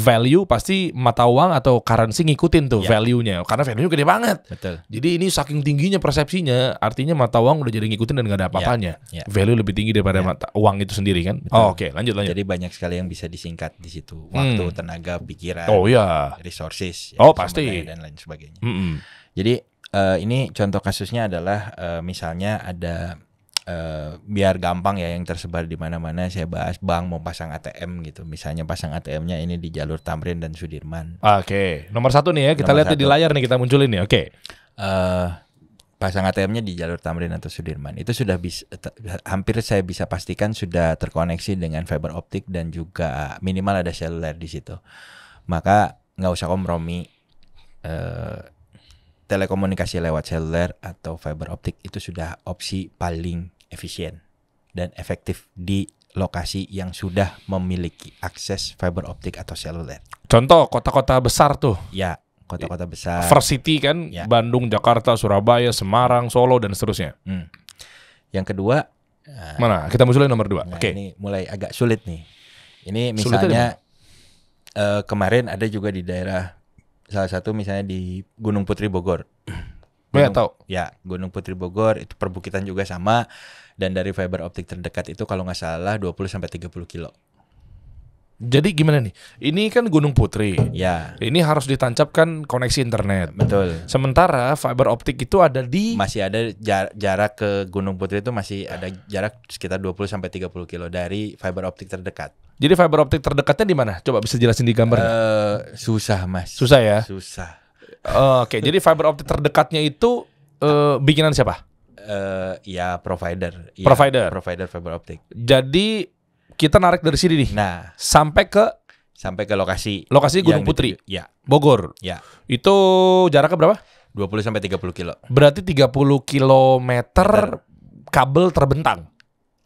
value, pasti mata uang atau currency ngikutin tuh value-nya. Karena value-nya gede banget. Betul. Jadi ini saking tingginya persepsinya, artinya mata uang udah jadi ngikutin dan gak ada apa-apanya. Value lebih tinggi daripada mata uang itu sendiri kan. Betul. Oh, oke, lanjut. Jadi banyak sekali yang bisa disingkat di situ. Waktu, tenaga, pikiran, resources, pasti, dan lain sebagainya. Jadi ini contoh kasusnya adalah misalnya ada biar gampang ya yang tersebar di mana-mana, saya bahas bank mau pasang ATM gitu. Misalnya pasang ATM-nya ini di jalur Tamrin dan Sudirman. Oke, nomor 1 nih ya, kita lihat di layar nih, kita munculin nih. Oke. Pasang ATM-nya di jalur Tamrin atau Sudirman itu sudah hampir saya bisa pastikan sudah terkoneksi dengan fiber optik dan juga minimal ada seluler di situ. Maka nggak usah kompromi. Telekomunikasi lewat seluler atau fiber optik itu sudah opsi paling efisien dan efektif di lokasi yang sudah memiliki akses fiber optik atau seluler. Contoh kota-kota besar tuh. Ya, kota-kota besar. First city kan, Bandung, Jakarta, Surabaya, Semarang, Solo dan seterusnya. Yang kedua, mana? Kita munculin nomor 2. Oke. Ini mulai agak sulit nih. Ini misalnya kemarin ada juga di daerah salah satu misalnya di Gunung Putri Bogor. Gunung Putri Bogor itu perbukitan juga sama, dan dari fiber optik terdekat itu kalau nggak salah 20-30 kilo. Jadi gimana nih? Ini kan Gunung Putri. Ya. Ini harus ditancapkan koneksi internet. Betul. Sementara fiber optik itu ada masih ada jarak ke Gunung Putri itu masih ada jarak sekitar 20-30 kilo dari fiber optik terdekat. Jadi fiber optik terdekatnya di mana? Coba bisa jelasin di gambar. Susah, Mas. Susah ya? Susah. Oke, jadi fiber optik terdekatnya itu bikinan siapa? Provider. Provider fiber optik. Jadi kita narik dari sini nih. Nah, sampai ke lokasi. Lokasi Gunung Putri. Bogor. Ya. Itu jaraknya berapa? 20-30 kilo. Berarti 30 kilometer kabel terbentang.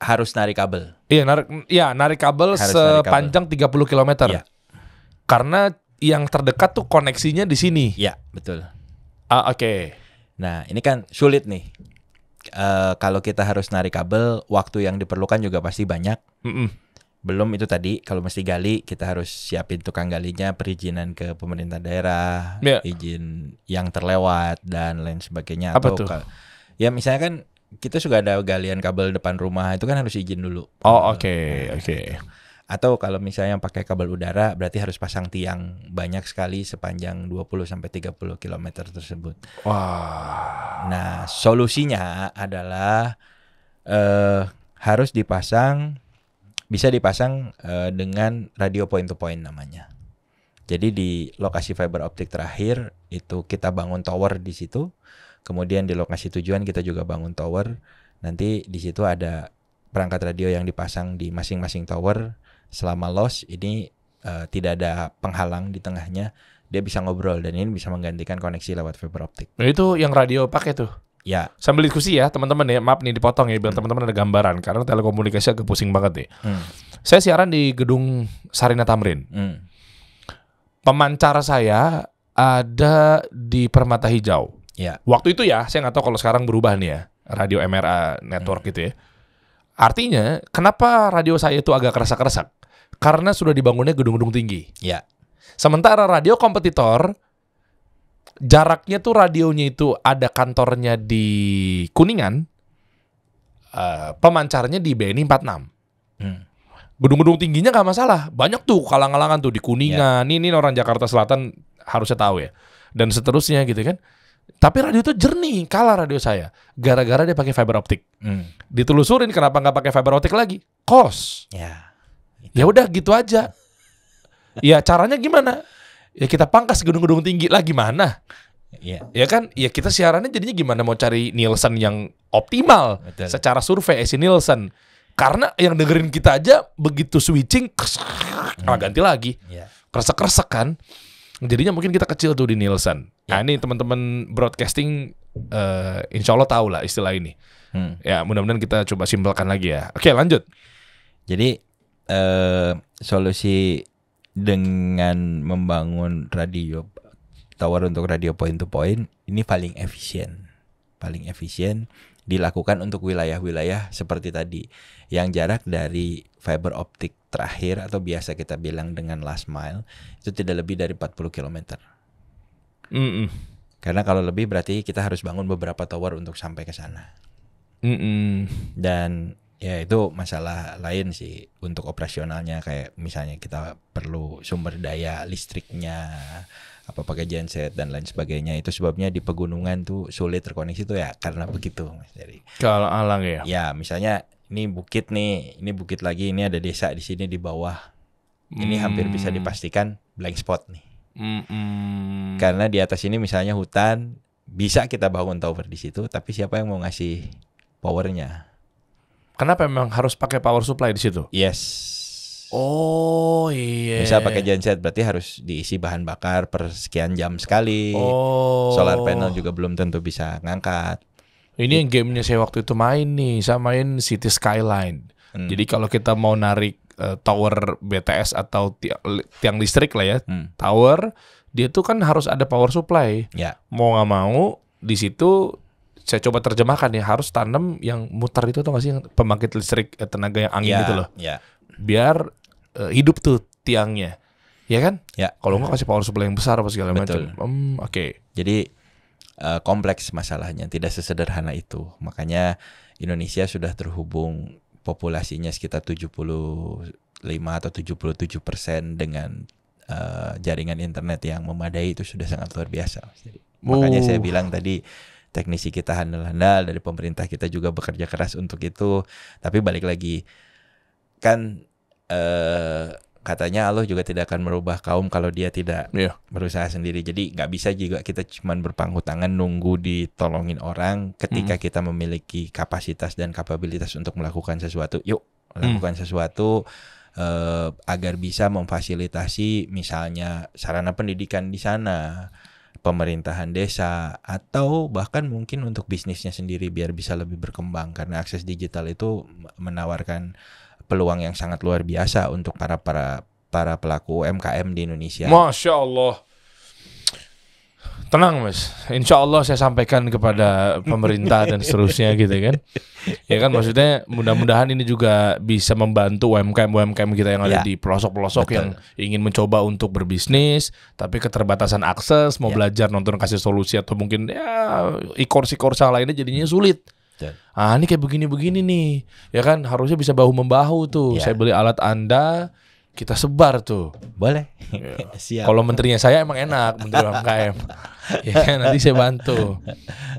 Harus narik kabel. Iya, narik kabel sepanjang 30 kilometer. Ya. Karena yang terdekat tuh koneksinya di sini. Ya, betul. Oke. Nah, ini kan sulit nih. Kalau kita harus narik kabel, waktu yang diperlukan juga pasti banyak. Belum itu tadi, kalau mesti gali, kita harus siapin tukang galinya, perizinan ke pemerintah daerah, izin yang terlewat dan lain sebagainya. Apa tuh? Ya misalnya kan kita suka ada galian kabel depan rumah, itu kan harus izin dulu. Oke. Atau kalau misalnya pakai kabel udara, berarti harus pasang tiang banyak sekali sepanjang 20-30 km tersebut. Wah. Nah, solusinya adalah harus bisa dipasang dengan radio point to point namanya. Jadi di lokasi fiber optik terakhir itu kita bangun tower di situ. Kemudian di lokasi tujuan kita juga bangun tower. Nanti di situ ada perangkat radio yang dipasang di masing-masing tower. Selama loss ini tidak ada penghalang di tengahnya, dia bisa ngobrol dan ini bisa menggantikan koneksi lewat fiber optik. Nah, itu yang radio pakai tuh. Ya. Sambil diskusi ya teman-teman ya, maaf nih dipotong ya biar teman-teman ada gambaran karena telekomunikasi agak pusing banget nih. Saya siaran di gedung Sarina Tamrin. Pemancar saya ada di Permata Hijau. Ya. Waktu itu ya, saya nggak tahu kalau sekarang berubah nih ya, radio MRA network gitu ya. Artinya, kenapa radio saya itu agak keresak-keresak? Karena sudah dibangunnya gedung-gedung tinggi. Ya. Sementara radio kompetitor jaraknya tuh radionya itu ada kantornya di Kuningan, pemancarnya di BNI 46. Gedung-gedung tingginya nggak masalah, banyak tuh kalang-kalangan tuh di Kuningan. Ini orang Jakarta Selatan harusnya tahu ya, dan seterusnya gitu kan. Tapi radio itu jernih, kalah radio saya, gara-gara dia pakai fiber optik. Ditelusurin kenapa nggak pakai fiber optik lagi? Kos. Ya udah gitu aja. Ya caranya gimana? Ya kita pangkas gedung-gedung tinggi lah gimana? Ya kan? Ya kita siarannya jadinya gimana mau cari Nielsen yang optimal. Betul. Secara survei si Nielsen. Karena yang dengerin kita aja begitu switching ganti lagi. Kresek-kresek kan. Jadinya mungkin kita kecil tuh di Nielsen. Nah ini teman-teman broadcasting insya Allah tahu lah istilah ini. Ya mudah-mudahan kita coba simpelkan lagi ya. Oke lanjut. Jadi solusi dengan membangun radio tower untuk radio point to point ini paling efisien dilakukan untuk wilayah-wilayah seperti tadi yang jarak dari fiber optik terakhir atau biasa kita bilang dengan last mile itu tidak lebih dari 40 km. Karena kalau lebih berarti kita harus bangun beberapa tower untuk sampai ke sana. Dan ya itu masalah lain sih untuk operasionalnya, kayak misalnya kita perlu sumber daya listriknya, apa pakai genset dan lain sebagainya. Itu sebabnya di pegunungan tuh sulit terkoneksi tuh ya karena begitu Mas Dery. Kalau alang ya. Ya misalnya ini bukit nih, ini bukit lagi, ini ada desa di sini di bawah. Ini hampir bisa dipastikan blank spot nih. Karena di atas ini misalnya hutan, bisa kita bangun tower di situ, tapi siapa yang mau ngasih powernya? Kenapa memang harus pakai power supply di situ? Yes. Oh iya. Misal pakai genset berarti harus diisi bahan bakar per sekian jam sekali. Solar panel juga belum tentu bisa ngangkat. Ini yang gamenya saya waktu itu main nih, saya main City Skyline. Jadi kalau kita mau narik tower BTS atau tiang listrik lah ya, tower, dia tuh kan harus ada power supply. Mau nggak mau di situ. Saya coba terjemahkan ya, harus tanam yang muter itu tuh nggak sih, yang pembangkit listrik tenaga yang angin gitu loh, biar hidup tuh tiangnya, ya kan? Kalau nggak kasih power supply yang besar apa segala macam. Oke. Jadi kompleks masalahnya, tidak sesederhana itu. Makanya Indonesia sudah terhubung populasinya sekitar 75 atau 77% dengan jaringan internet yang memadai, itu sudah sangat luar biasa. Makanya saya bilang tadi, teknisi kita handal-handal, dari pemerintah kita juga bekerja keras untuk itu. Tapi balik lagi, kan katanya Allah juga tidak akan merubah kaum kalau dia tidak berusaha sendiri. Jadi nggak bisa juga kita cuma berpangku tangan nunggu ditolongin orang ketika kita memiliki kapasitas dan kapabilitas untuk melakukan sesuatu. Yuk lakukan sesuatu agar bisa memfasilitasi misalnya sarana pendidikan di sana, pemerintahan desa, atau bahkan mungkin untuk bisnisnya sendiri biar bisa lebih berkembang, karena akses digital itu menawarkan peluang yang sangat luar biasa untuk para pelaku UMKM di Indonesia. Masya Allah. Tenang Mas, insya Allah saya sampaikan kepada pemerintah dan seterusnya gitu kan. Ya kan, maksudnya mudah-mudahan ini juga bisa membantu UMKM kita yang ada di pelosok-pelosok yang ingin mencoba untuk berbisnis, tapi keterbatasan akses, mau belajar nonton kasih solusi atau mungkin ya e-course lainnya jadinya sulit. Ini kayak begini-begini nih, ya kan, harusnya bisa bahu-membahu tuh. Saya beli alat Anda, kita sebar tuh. Boleh. Siap. Kalau menterinya saya emang enak, menteri UMKM. Ya kan, nanti saya bantu.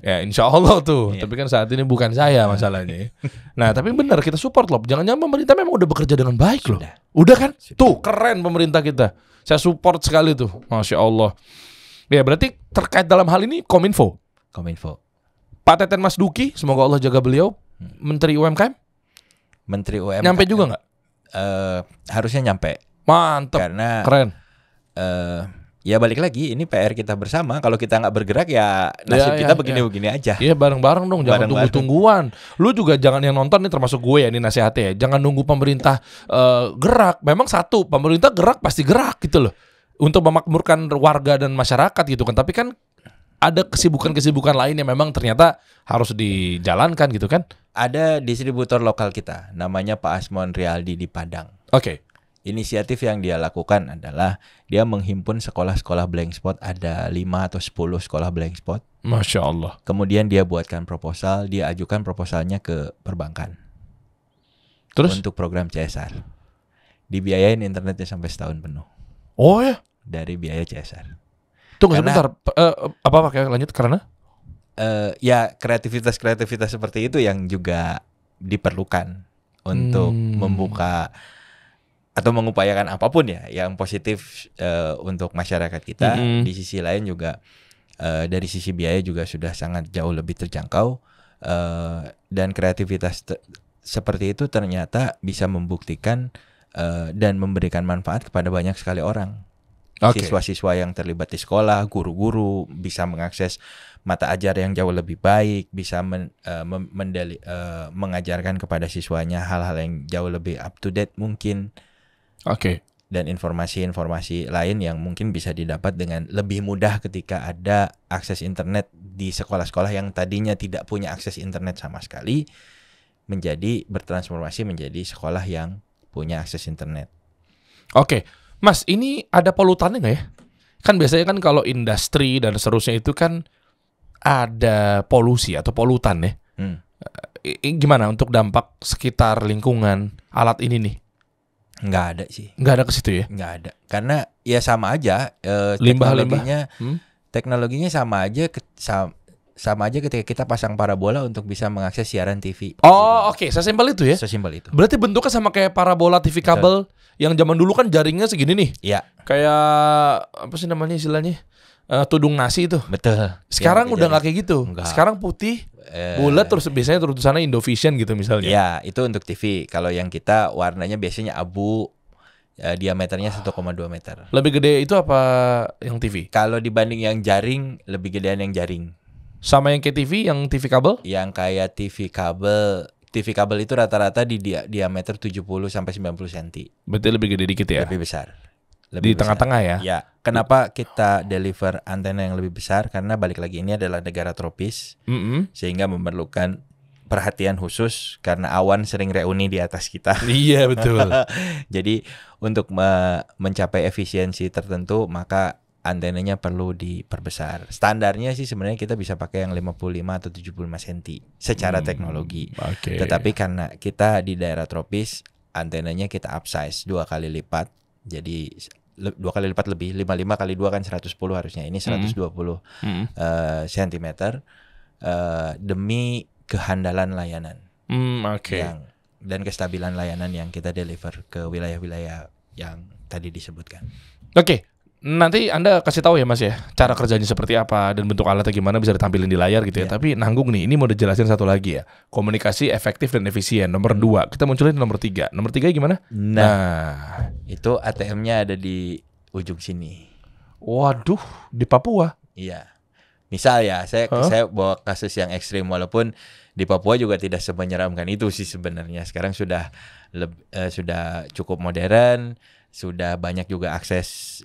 Ya insya Allah tuh. Tapi kan saat ini bukan saya masalahnya. Nah tapi benar kita support loh. Jangan-jangan pemerintah memang udah bekerja dengan baik loh. Udah kan? Tuh keren pemerintah kita. Saya support sekali tuh. Masya Allah. Ya berarti terkait dalam hal ini Kominfo. Pak Teten Mas Duki, semoga Allah jaga beliau. Menteri UMKM. Nyampe juga nggak? Harusnya nyampe. Mantap. Karena keren. Ya balik lagi, ini PR kita bersama. Kalau kita nggak bergerak ya nasib kita begini-begini aja. Iya bareng-bareng dong, jangan tunggu-tungguan. Lu juga jangan yang nonton nih, termasuk gue ya, ini nasihatnya ya. Jangan nunggu pemerintah gerak. Memang satu, pemerintah gerak pasti gerak gitu loh, untuk memakmurkan warga dan masyarakat gitu kan. Tapi kan ada kesibukan-kesibukan lain yang memang ternyata harus dijalankan gitu kan. Ada distributor lokal kita, namanya Pak Asmon Rialdi di Padang. Oke. Inisiatif yang dia lakukan adalah dia menghimpun sekolah-sekolah blank spot, ada 5 atau 10 sekolah blank spot. Masya Allah. Kemudian dia buatkan proposal, dia ajukan proposalnya ke perbankan. Terus? Untuk program CSR. Dibiayain internetnya sampai setahun penuh. Oh ya? Dari biaya CSR. Tunggu sebentar, apa kayak lanjut karena? Ya kreativitas seperti itu yang juga diperlukan untuk membuka atau mengupayakan apapun ya yang positif untuk masyarakat kita. Di sisi lain juga dari sisi biaya juga sudah sangat jauh lebih terjangkau, dan kreativitas seperti itu ternyata bisa membuktikan dan memberikan manfaat kepada banyak sekali orang. Siswa-siswa yang terlibat di sekolah, guru-guru bisa mengakses mata ajar yang jauh lebih baik, bisa mengajarkan kepada siswanya hal-hal yang jauh lebih up to date mungkin. Dan informasi-informasi lain yang mungkin bisa didapat dengan lebih mudah ketika ada akses internet di sekolah-sekolah yang tadinya tidak punya akses internet sama sekali, menjadi bertransformasi menjadi sekolah yang punya akses internet. Mas, ini ada polutannya nggak ya? Kan biasanya kan kalau industri dan seterusnya itu kan ada polusi atau polutan ya. Gimana untuk dampak sekitar lingkungan alat ini nih? Nggak ada sih. Nggak ada ke situ ya? Nggak ada. Karena ya sama aja. Teknologinya sama aja. Sama aja ketika kita pasang parabola untuk bisa mengakses siaran TV. Sesimpel itu ya? Sesimpel itu. Berarti bentuknya sama kayak parabola TV kabel. Betul. Yang zaman dulu kan jaringnya segini nih. Iya. Kayak apa sih namanya istilahnya? Tudung nasi itu. Betul. Sekarang udah nggak kayak gitu. Enggak. Sekarang putih, bulat, terus biasanya tulisannya Indovision gitu misalnya. Iya, itu untuk TV. Kalau yang kita warnanya biasanya abu, diameternya 1,2 meter. Lebih gede itu apa yang TV? Kalau dibanding yang jaring, lebih gedean yang jaring. Sama yang kayak TV, yang TV kabel? Yang kayak TV kabel itu rata-rata di diameter 70 sampai 90 cm. Berarti lebih gede dikit ya? Lebih besar. Di tengah-tengah ya? Ya. Kenapa kita deliver antena yang lebih besar? Karena balik lagi ini adalah negara tropis, sehingga memerlukan perhatian khusus karena awan sering reuni di atas kita. Iya betul. Jadi untuk mencapai efisiensi tertentu maka antenanya perlu diperbesar. Standarnya sih sebenarnya kita bisa pakai yang 55 atau 75 cm secara teknologi. Tetapi karena kita di daerah tropis, antenanya kita upsize 2 kali lipat. Jadi 2 kali lipat lebih, 55 kali 2 kan 110 harusnya. Ini 120 cm demi kehandalan layanan. Dan kestabilan layanan yang kita deliver ke wilayah-wilayah yang tadi disebutkan. Nanti Anda kasih tahu ya Mas ya, cara kerjanya seperti apa dan bentuk alatnya gimana bisa ditampilin di layar gitu ya. Tapi nanggung nih, ini mau dijelasin satu lagi ya. Komunikasi efektif dan efisien. Nomor 2, kita munculin nomor 3. Nomor 3 gimana? Nah, itu ATM-nya ada di ujung sini. Waduh, di Papua? Iya. Misal ya, saya bawa kasus yang ekstrim, walaupun di Papua juga tidak semenyeramkan itu sih sebenarnya. Sekarang sudah cukup modern. Sudah banyak juga akses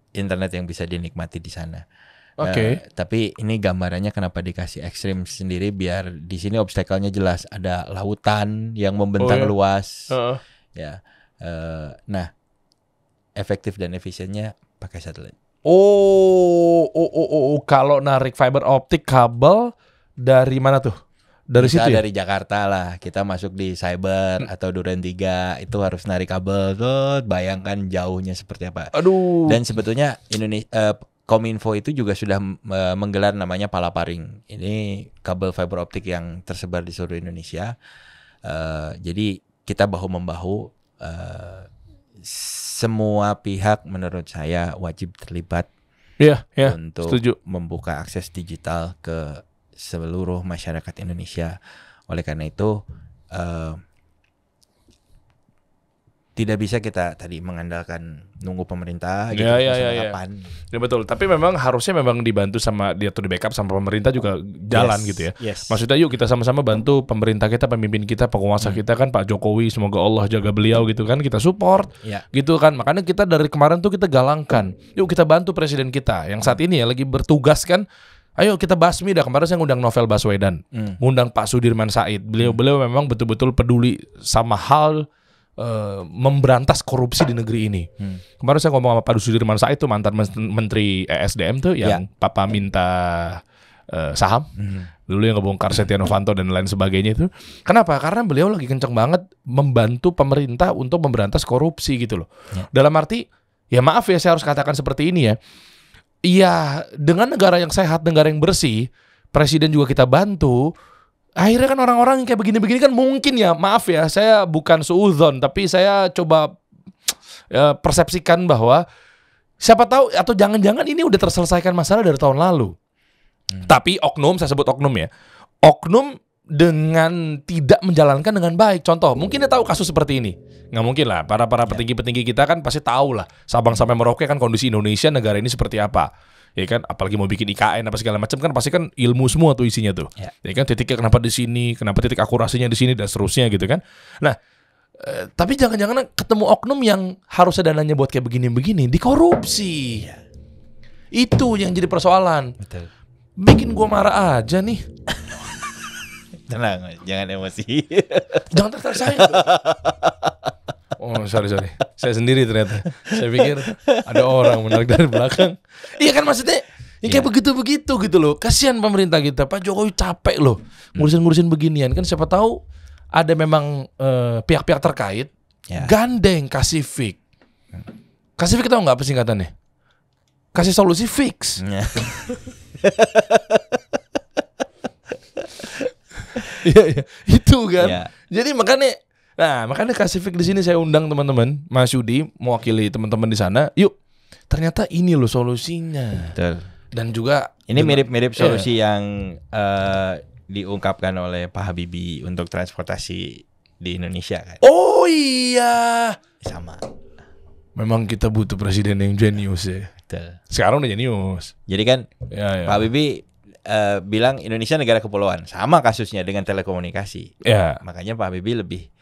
internet yang bisa dinikmati di sana. Tapi ini gambarannya kenapa dikasih ekstrim sendiri, biar di sini obstacle-nya jelas. Ada lautan yang membentang luas. Nah, efektif dan efisiennya pakai satelit. Kalau narik fiber optik kabel dari mana tuh? dari Misal situ ya? dari Jakarta lah, kita masuk di Cyber atau Duren 3 itu harus narik kabel tuh, bayangkan jauhnya seperti apa. Aduh. Dan sebetulnya Kominfo itu juga sudah menggelar namanya Palaparing. Ini kabel fiber optik yang tersebar di seluruh Indonesia. Jadi kita bahu membahu, semua pihak menurut saya wajib terlibat Iya, untuk setuju. membuka akses digital ke seluruh masyarakat Indonesia. Oleh karena itu tidak bisa kita tadi mengandalkan nunggu pemerintah gitu kapan. Ya betul, tapi memang harusnya memang dibantu sama dia tuh, di backup sama pemerintah juga jalan gitu ya. Yes. Maksudnya yuk kita sama-sama bantu pemerintah kita, pemimpin kita, penguasa kita kan Pak Jokowi, semoga Allah jaga beliau gitu kan, kita support gitu kan. Makanya kita dari kemarin tuh kita galangkan, yuk kita bantu presiden kita yang saat ini ya lagi bertugas kan. Ayo kita basmi dah. Kemarin saya ngundang Novel Baswedan, ngundang Pak Sudirman Said. Beliau memang betul-betul peduli sama hal memberantas korupsi di negeri ini. Kemarin saya ngomong sama Pak Sudirman Said itu mantan Menteri ESDM tuh yang papa minta saham dulu, yang ngebongkar Setia Novanto dan lain sebagainya itu. Kenapa? Karena beliau lagi kenceng banget membantu pemerintah untuk memberantas korupsi gitu loh. Dalam arti, ya maaf ya saya harus katakan seperti ini ya. Iya, dengan negara yang sehat, negara yang bersih, presiden juga kita bantu. Akhirnya kan orang-orang yang kayak begini-begini kan mungkin ya, maaf ya, saya bukan suudzon, tapi saya coba persepsikan bahwa siapa tahu atau jangan-jangan ini udah terselesaikan masalah dari tahun lalu. Tapi oknum, saya sebut oknum ya, oknum dengan tidak menjalankan dengan baik. Contoh, mungkin dia tahu kasus seperti ini. Nggak mungkin lah, para petinggi-petinggi kita kan pasti tahu lah, Sabang sampai Merauke kan kondisi Indonesia, negara ini seperti apa. Ya kan, apalagi mau bikin IKN apa segala macam kan pasti kan ilmu semua tuh isinya tuh. Ya kan, titiknya kenapa di sini, kenapa titik akurasinya di sini dan seterusnya gitu kan. Nah, tapi jangan-jangan ketemu oknum yang harusnya dananya buat kayak begini-begini dikorupsi. Itu yang jadi persoalan. Betul. Bikin gua marah aja nih. Tenang, jangan emosi. Jangan tertarik saya. Oh sorry. Saya sendiri ternyata. Saya pikir ada orang menarik dari belakang. Iya kan, maksudnya yang kayak begitu-begitu gitu loh. Kasihan pemerintah kita. Pak Jokowi capek loh ngurusin beginian. Kan siapa tahu ada memang pihak-pihak terkait gandeng Kasifik. Kasifik tahu nggak apa singkatannya? Kasih solusi fix. Iya, itu kan. Jadi makanya Kasifik di sini saya undang teman-teman, Mas Yudi mewakili teman-teman di sana. Yuk, ternyata ini loh solusinya. Betul. Dan juga ini mirip-mirip solusi yang diungkapkan oleh Pak Habibie untuk transportasi di Indonesia kan. Oh iya, sama. Memang kita butuh presiden yang jenius ya. Betul. Sekarang udah jenius. Jadi kan Pak Habibie bilang Indonesia negara kepulauan, sama kasusnya dengan telekomunikasi. Makanya Pak Habibie lebih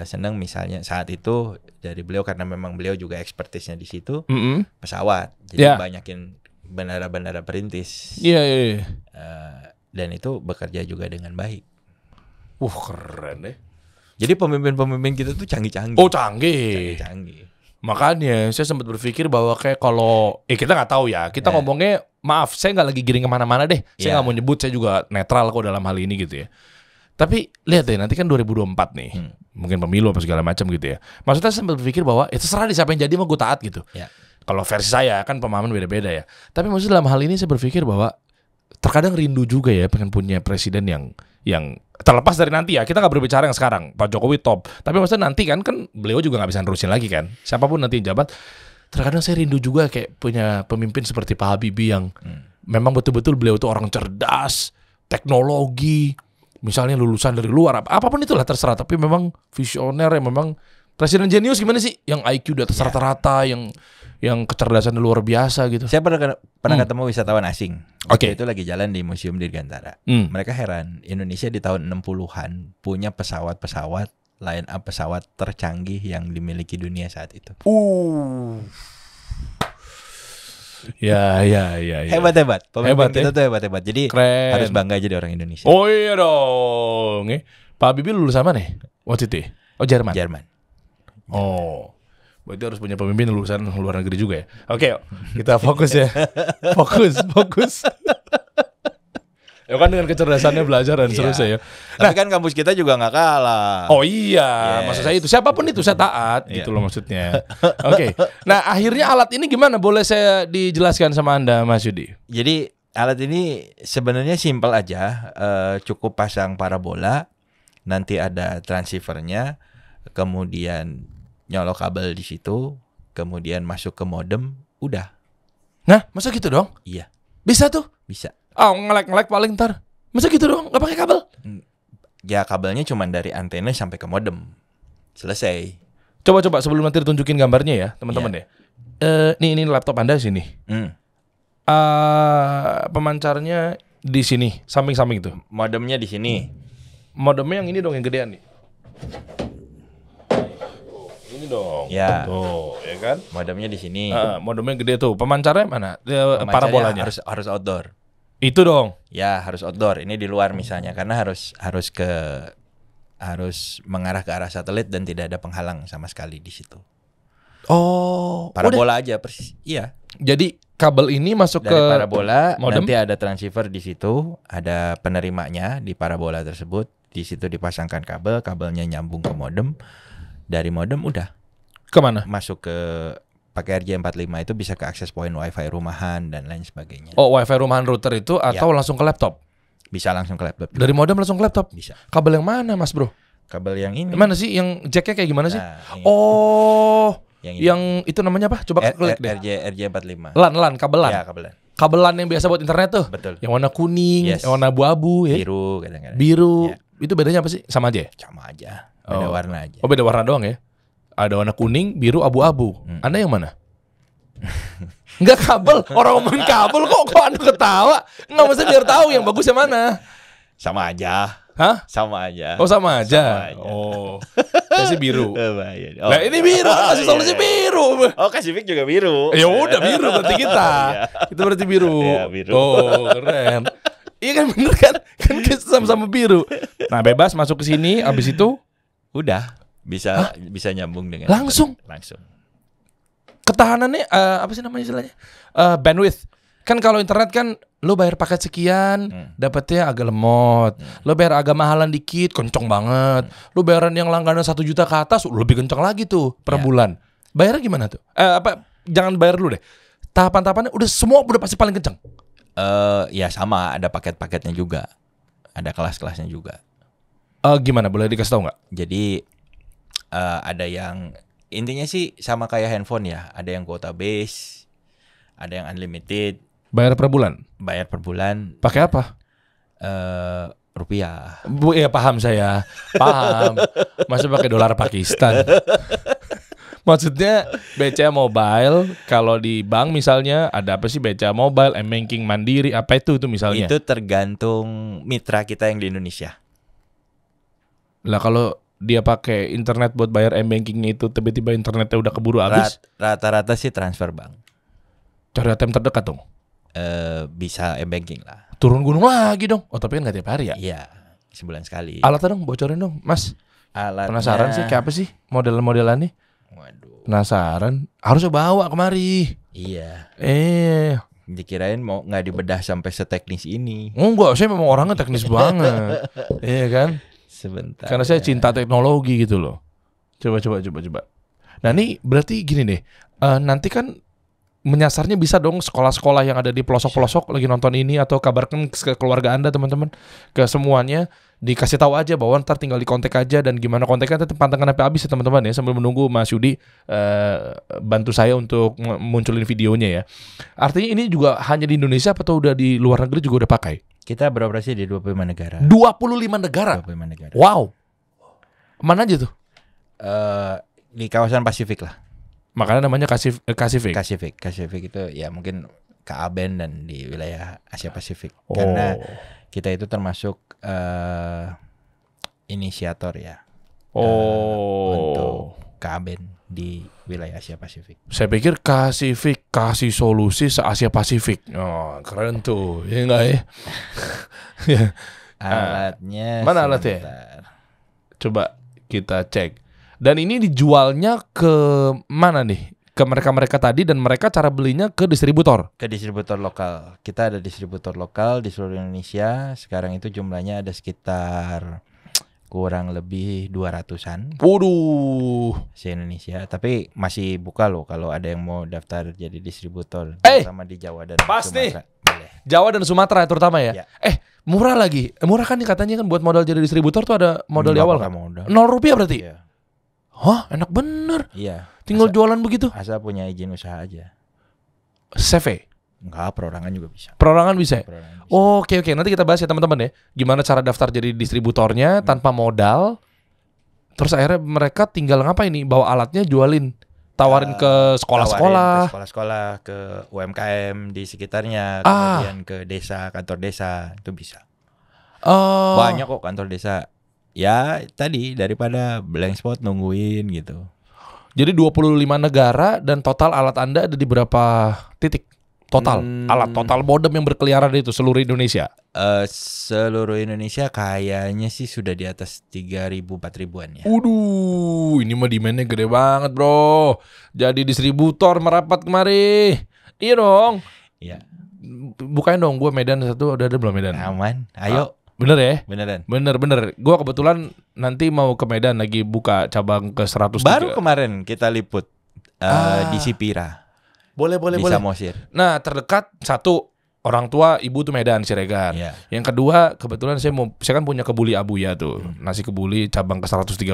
senang misalnya saat itu dari beliau, karena memang beliau juga expertise-nya di situ, pesawat. Jadi banyakin bandara-bandara perintis. Dan itu bekerja juga dengan baik. Keren deh. Jadi pemimpin-pemimpin kita tuh canggih-canggih. Oh, canggih. Makanya saya sempat berpikir bahwa kayak kalau kita nggak tahu ya, kita ngomongnya, maaf saya nggak lagi giring kemana-mana deh, saya nggak mau nyebut, saya juga netral kok dalam hal ini gitu ya. Tapi lihat deh, nanti kan 2024 nih, mungkin pemilu apa segala macam gitu ya. Maksudnya saya sempat berpikir bahwa itu serah di siapa yang jadi, mau gue taat gitu. Kalau versi saya kan pemahaman beda-beda ya. Tapi maksudnya dalam hal ini saya berpikir bahwa terkadang rindu juga ya pengen punya presiden yang terlepas dari nanti ya, kita nggak berbicara yang sekarang, Pak Jokowi top, tapi maksudnya nanti kan beliau juga nggak bisa nerusin lagi kan, siapapun nanti yang jabat. Terkadang saya rindu juga kayak punya pemimpin seperti Pak Habibie yang memang betul-betul beliau itu orang cerdas, teknologi, misalnya lulusan dari luar, apapun itulah terserah, tapi memang visioner, yang memang presiden jenius. Gimana sih yang IQ di atas rata-rata, yang kecerdasan luar biasa gitu. Saya pernah ketemu wisatawan asing. Itu lagi jalan di Museum Dirgantara. Mereka heran, Indonesia di tahun 60-an punya pesawat-pesawat, line up pesawat tercanggih yang dimiliki dunia saat itu. Ya. Hebat. Pemimpin kita tuh hebat. Jadi keren. Harus bangga jadi orang Indonesia. Oh iya dong. Pak Habibie lulusan mana nih waktu itu? Oh, Jerman. Oh, berarti harus punya pemimpin lulusan luar negeri juga ya. Oke, kita fokus ya. Fokus. Ya kan dengan kecerdasannya belajar dan seterusnya ya. Tapi kan kampus kita juga nggak kalah. Oh iya, maksud saya itu siapapun itu saya taat gitu loh maksudnya. Oke. Nah, akhirnya alat ini gimana? Boleh saya dijelaskan sama Anda, Mas Yudi? Jadi alat ini sebenarnya simpel aja, cukup pasang parabola, nanti ada transceivernya, kemudian nyolok kabel di situ, kemudian masuk ke modem, udah. Nah, masa gitu dong? Iya, Bisa tuh? bisa. Ngelek-ngelek paling ntar. Masa gitu dong? Nggak pakai kabel? Ya kabelnya cuma dari antena sampai ke modem. Selesai. Coba sebelum nanti ditunjukin gambarnya ya, teman-teman ya. Ini laptop Anda sini. Pemancarnya di sini, samping-samping itu. Modemnya di sini. Modemnya yang ini dong, yang gedean nih. Ini dong. Ya. Tuh, ya kan? Modemnya di sini. Modemnya gede tuh. Pemancarnya mana? Pemancarnya Parabolanya. harus outdoor. Itu dong. Ya, harus outdoor. Ini di luar misalnya karena harus mengarah ke arah satelit dan tidak ada penghalang sama sekali di situ. Oh, Parabola aja persis. Iya. Jadi kabel ini masuk Dari ke parabola, modem? nanti ada transceiver di situ, ada penerimanya di parabola tersebut. Di situ dipasangkan kabel, kabelnya nyambung ke modem. Dari modem udah kemana? masuk ke pakai RJ45 itu bisa ke akses point WiFi rumahan dan lain sebagainya. Oh, WiFi rumahan router itu atau langsung ke laptop? Bisa langsung ke laptop. Dari modem langsung ke laptop? Bisa. Kabel yang mana, Mas Bro? Kabel yang ini. Mana sih yang jacknya kayak gimana sih? Nah, ini. Oh, Yang yang itu namanya apa? Coba klik deh. RJ45. LAN, kabelan. Ya, kabelan. Kabelan yang biasa buat internet tuh. Betul. Yang warna kuning, Yes. yang warna abu-abu ya. Biru kadang-kadang. Biru. Ya. Itu bedanya apa sih? Sama aja ya? Sama aja. Beda warna aja. Oh, beda warna doang ya. Ada warna kuning, biru, abu-abu. Anda yang mana? Enggak kabel. Orang ngomongin kabel kok Anda ketawa? Enggak, maksudnya biar tahu yang bagus yang mana. Sama aja. Hah? Sama aja. Oh, sama aja. Sama aja. Oh. Saya sih biru. Bahaya. Nah, ini biru, kasih solusi biru. Oh, Pasifik juga biru. Ya udah biru berarti kita. Itu berarti biru. Iya, biru. Oh, keren. Iya kan bener kan? Kan kita sama-sama biru. Nah, bebas masuk ke sini, abis itu Udah bisa nyambung dengan Langsung? langsung. ketahanannya apa sih namanya istilahnya? Bandwidth. Kan kalau internet kan lo bayar paket sekian, dapetnya agak lemot. Lo bayar agak mahalan dikit, kenceng banget. Lo bayaran yang langganan 1 juta ke atas, lebih kenceng lagi tuh per bulan. Bayarnya gimana tuh? Jangan bayar dulu deh. Tahapan-tahapannya udah pasti paling kenceng. Ya sama, ada paket-paketnya juga. Ada kelas-kelasnya juga. Gimana? Boleh dikasih tahu nggak? Jadi ada yang intinya sih sama kayak handphone ya. Ada yang quota base, ada yang unlimited. Bayar per bulan? Bayar per bulan. Pakai apa? Rupiah. Ya paham saya. Paham. Masa pakai dolar Pakistan? Maksudnya BCA Mobile, kalau di bank misalnya ada apa sih BCA Mobile, M-Banking Mandiri, apa itu misalnya? Itu tergantung mitra kita yang di Indonesia. Lah kalau dia pakai internet buat bayar M-Bankingnya itu tiba-tiba internetnya udah keburu habis, Rata-rata sih transfer bank. cari ATM terdekat dong. Bisa M-Banking lah. Turun gunung lagi dong. Oh tapi kan nggak tiap hari ya. Iya, sebulan sekali. Alatnya dong, bocorin dong, Mas. Alatnya, Penasaran sih kayak apa sih model-modelannya? Waduh. Penasaran. Harusnya bawa kemari. Iya. Dikirain mau nggak dibedah sampai seteknis ini. Enggak, saya memang orangnya teknis banget. Iya kan? Sebentar. Karena saya cinta teknologi gitu loh. Coba. Nah ini berarti gini deh. Nanti kan menyasarnya bisa dong sekolah-sekolah yang ada di pelosok-pelosok lagi nonton ini, atau kabarkan ke keluarga Anda teman-teman, ke semuanya, dikasih tahu aja bahwa ntar tinggal dikontak aja, dan gimana kontaknya tetap pantengin sampai habis ya teman-teman ya, sambil menunggu Mas Yudi bantu saya untuk munculin videonya ya. Artinya ini juga hanya di Indonesia atau udah di luar negeri juga udah pakai? Kita beroperasi di 25 negara. 25 negara? 25 negara. Wow. Mana aja tuh? Di kawasan Pasifik lah. Makanya namanya Kasifik. Pasifik itu ya mungkin KABEN dan di wilayah Asia Pasifik. Karena kita itu termasuk inisiator ya. Untuk KABEN di wilayah Asia Pasifik. Saya pikir Kasifik kasih solusi se-Asia Pasifik. Oh, keren tuh. Ya enggak ya? Alatnya mana alatnya? Coba kita cek. Dan ini dijualnya ke mana nih? ke mereka-mereka tadi dan mereka cara belinya ke distributor. Ke distributor lokal. Kita ada distributor lokal di seluruh Indonesia. Sekarang itu jumlahnya ada sekitar kurang lebih 200-an Waduh. se-Indonesia. Tapi masih buka loh kalau ada yang mau daftar jadi distributor, terutama di Jawa dan pas nih. Sumatera. Boleh. Jawa dan Sumatera terutama ya. Ya. Murah lagi. Murah kan nih katanya kan buat modal jadi distributor tuh ada modal di Nggak awal pakai kan? modal. 0 rupiah berarti? Iya. Hah, enak bener. Iya. Tinggal jualan begitu. Asal punya izin usaha aja. CV. Enggak, perorangan juga bisa. Perorangan bisa. Perorangan bisa. Oke, nanti kita bahas ya teman-teman ya. Gimana cara daftar jadi distributornya tanpa modal. Terus akhirnya mereka tinggal ngapain nih? Bawa alatnya jualin. Tawarin ke sekolah-sekolah. Tawarin ke sekolah-sekolah, ke UMKM di sekitarnya, kemudian ke desa, kantor desa, itu bisa. Banyak kok kantor desa. Ya tadi daripada blank spot nungguin gitu. Jadi 25 negara dan total alat Anda ada di berapa titik? Total alat total modem yang berkeliaran itu seluruh Indonesia. Seluruh Indonesia kayaknya sih sudah di atas 3.000-4.000-an ya. Ini mah demandnya gede banget bro. Jadi distributor merapat kemari. Iya dong. Iya. Bukain dong, gue Medan satu udah ada belum Medan? Aman. Ayo. Bener ya? Beneran. Bener. Gue kebetulan nanti mau ke Medan lagi buka cabang ke 103. Baru kemarin kita liput di Sipira. Boleh. Di Samosir. Nah terdekat satu orang tua ibu tuh Medan Siregar. Iya. Yang kedua kebetulan saya kan punya kebuli Abuya tuh. Nasi kebuli cabang ke 138.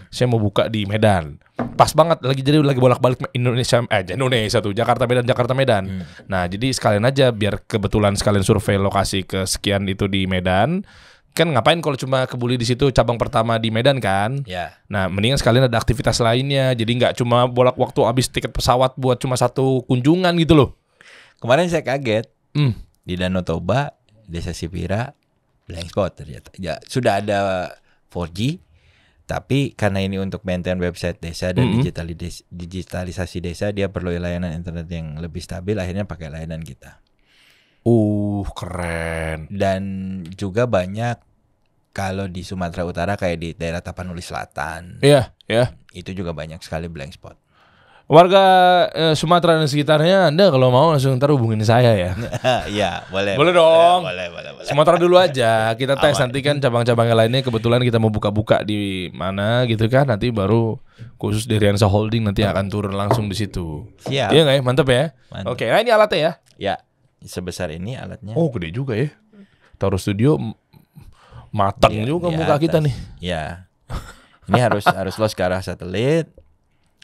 Saya mau buka di Medan. Pas banget lagi bolak-balik Indonesia tuh Jakarta Medan. Nah, jadi sekalian aja biar kebetulan sekalian survei lokasi ke sekian itu di Medan. Kan ngapain kalau cuma kebuli di situ cabang pertama di Medan kan? Ya. Nah, mendingan sekalian ada aktivitas lainnya. Jadi nggak cuma bolak waktu habis tiket pesawat buat cuma satu kunjungan gitu loh. Kemarin saya kaget di Danau Toba, Desa Sipira, blank spot ternyata. Ya, sudah ada 4G, tapi karena ini untuk maintain website desa dan digitalisasi desa, dia perlu layanan internet yang lebih stabil. Akhirnya pakai layanan kita. Keren. Dan juga banyak kalau di Sumatera Utara kayak di daerah Tapanuli Selatan. Iya. Itu juga banyak sekali blank spot. Warga Sumatera dan sekitarnya, Anda kalau mau langsung ntar hubungin saya ya. Iya, boleh. Boleh dong. Boleh. Sumatera dulu aja. Kita tes nanti kan cabang-cabangnya lainnya kebetulan kita mau buka-buka di mana gitu kan. Nanti baru khusus dari Riansa Holding nanti akan turun langsung di situ. Siap. Iya nggak ya? Mantap ya. Mantap. Oke, nah ini alatnya ya. Ya, sebesar ini alatnya. Oh, gede juga ya. Taruh studio matang juga muka atas. kita nih. Ya. Ini harus los ke arah satelit.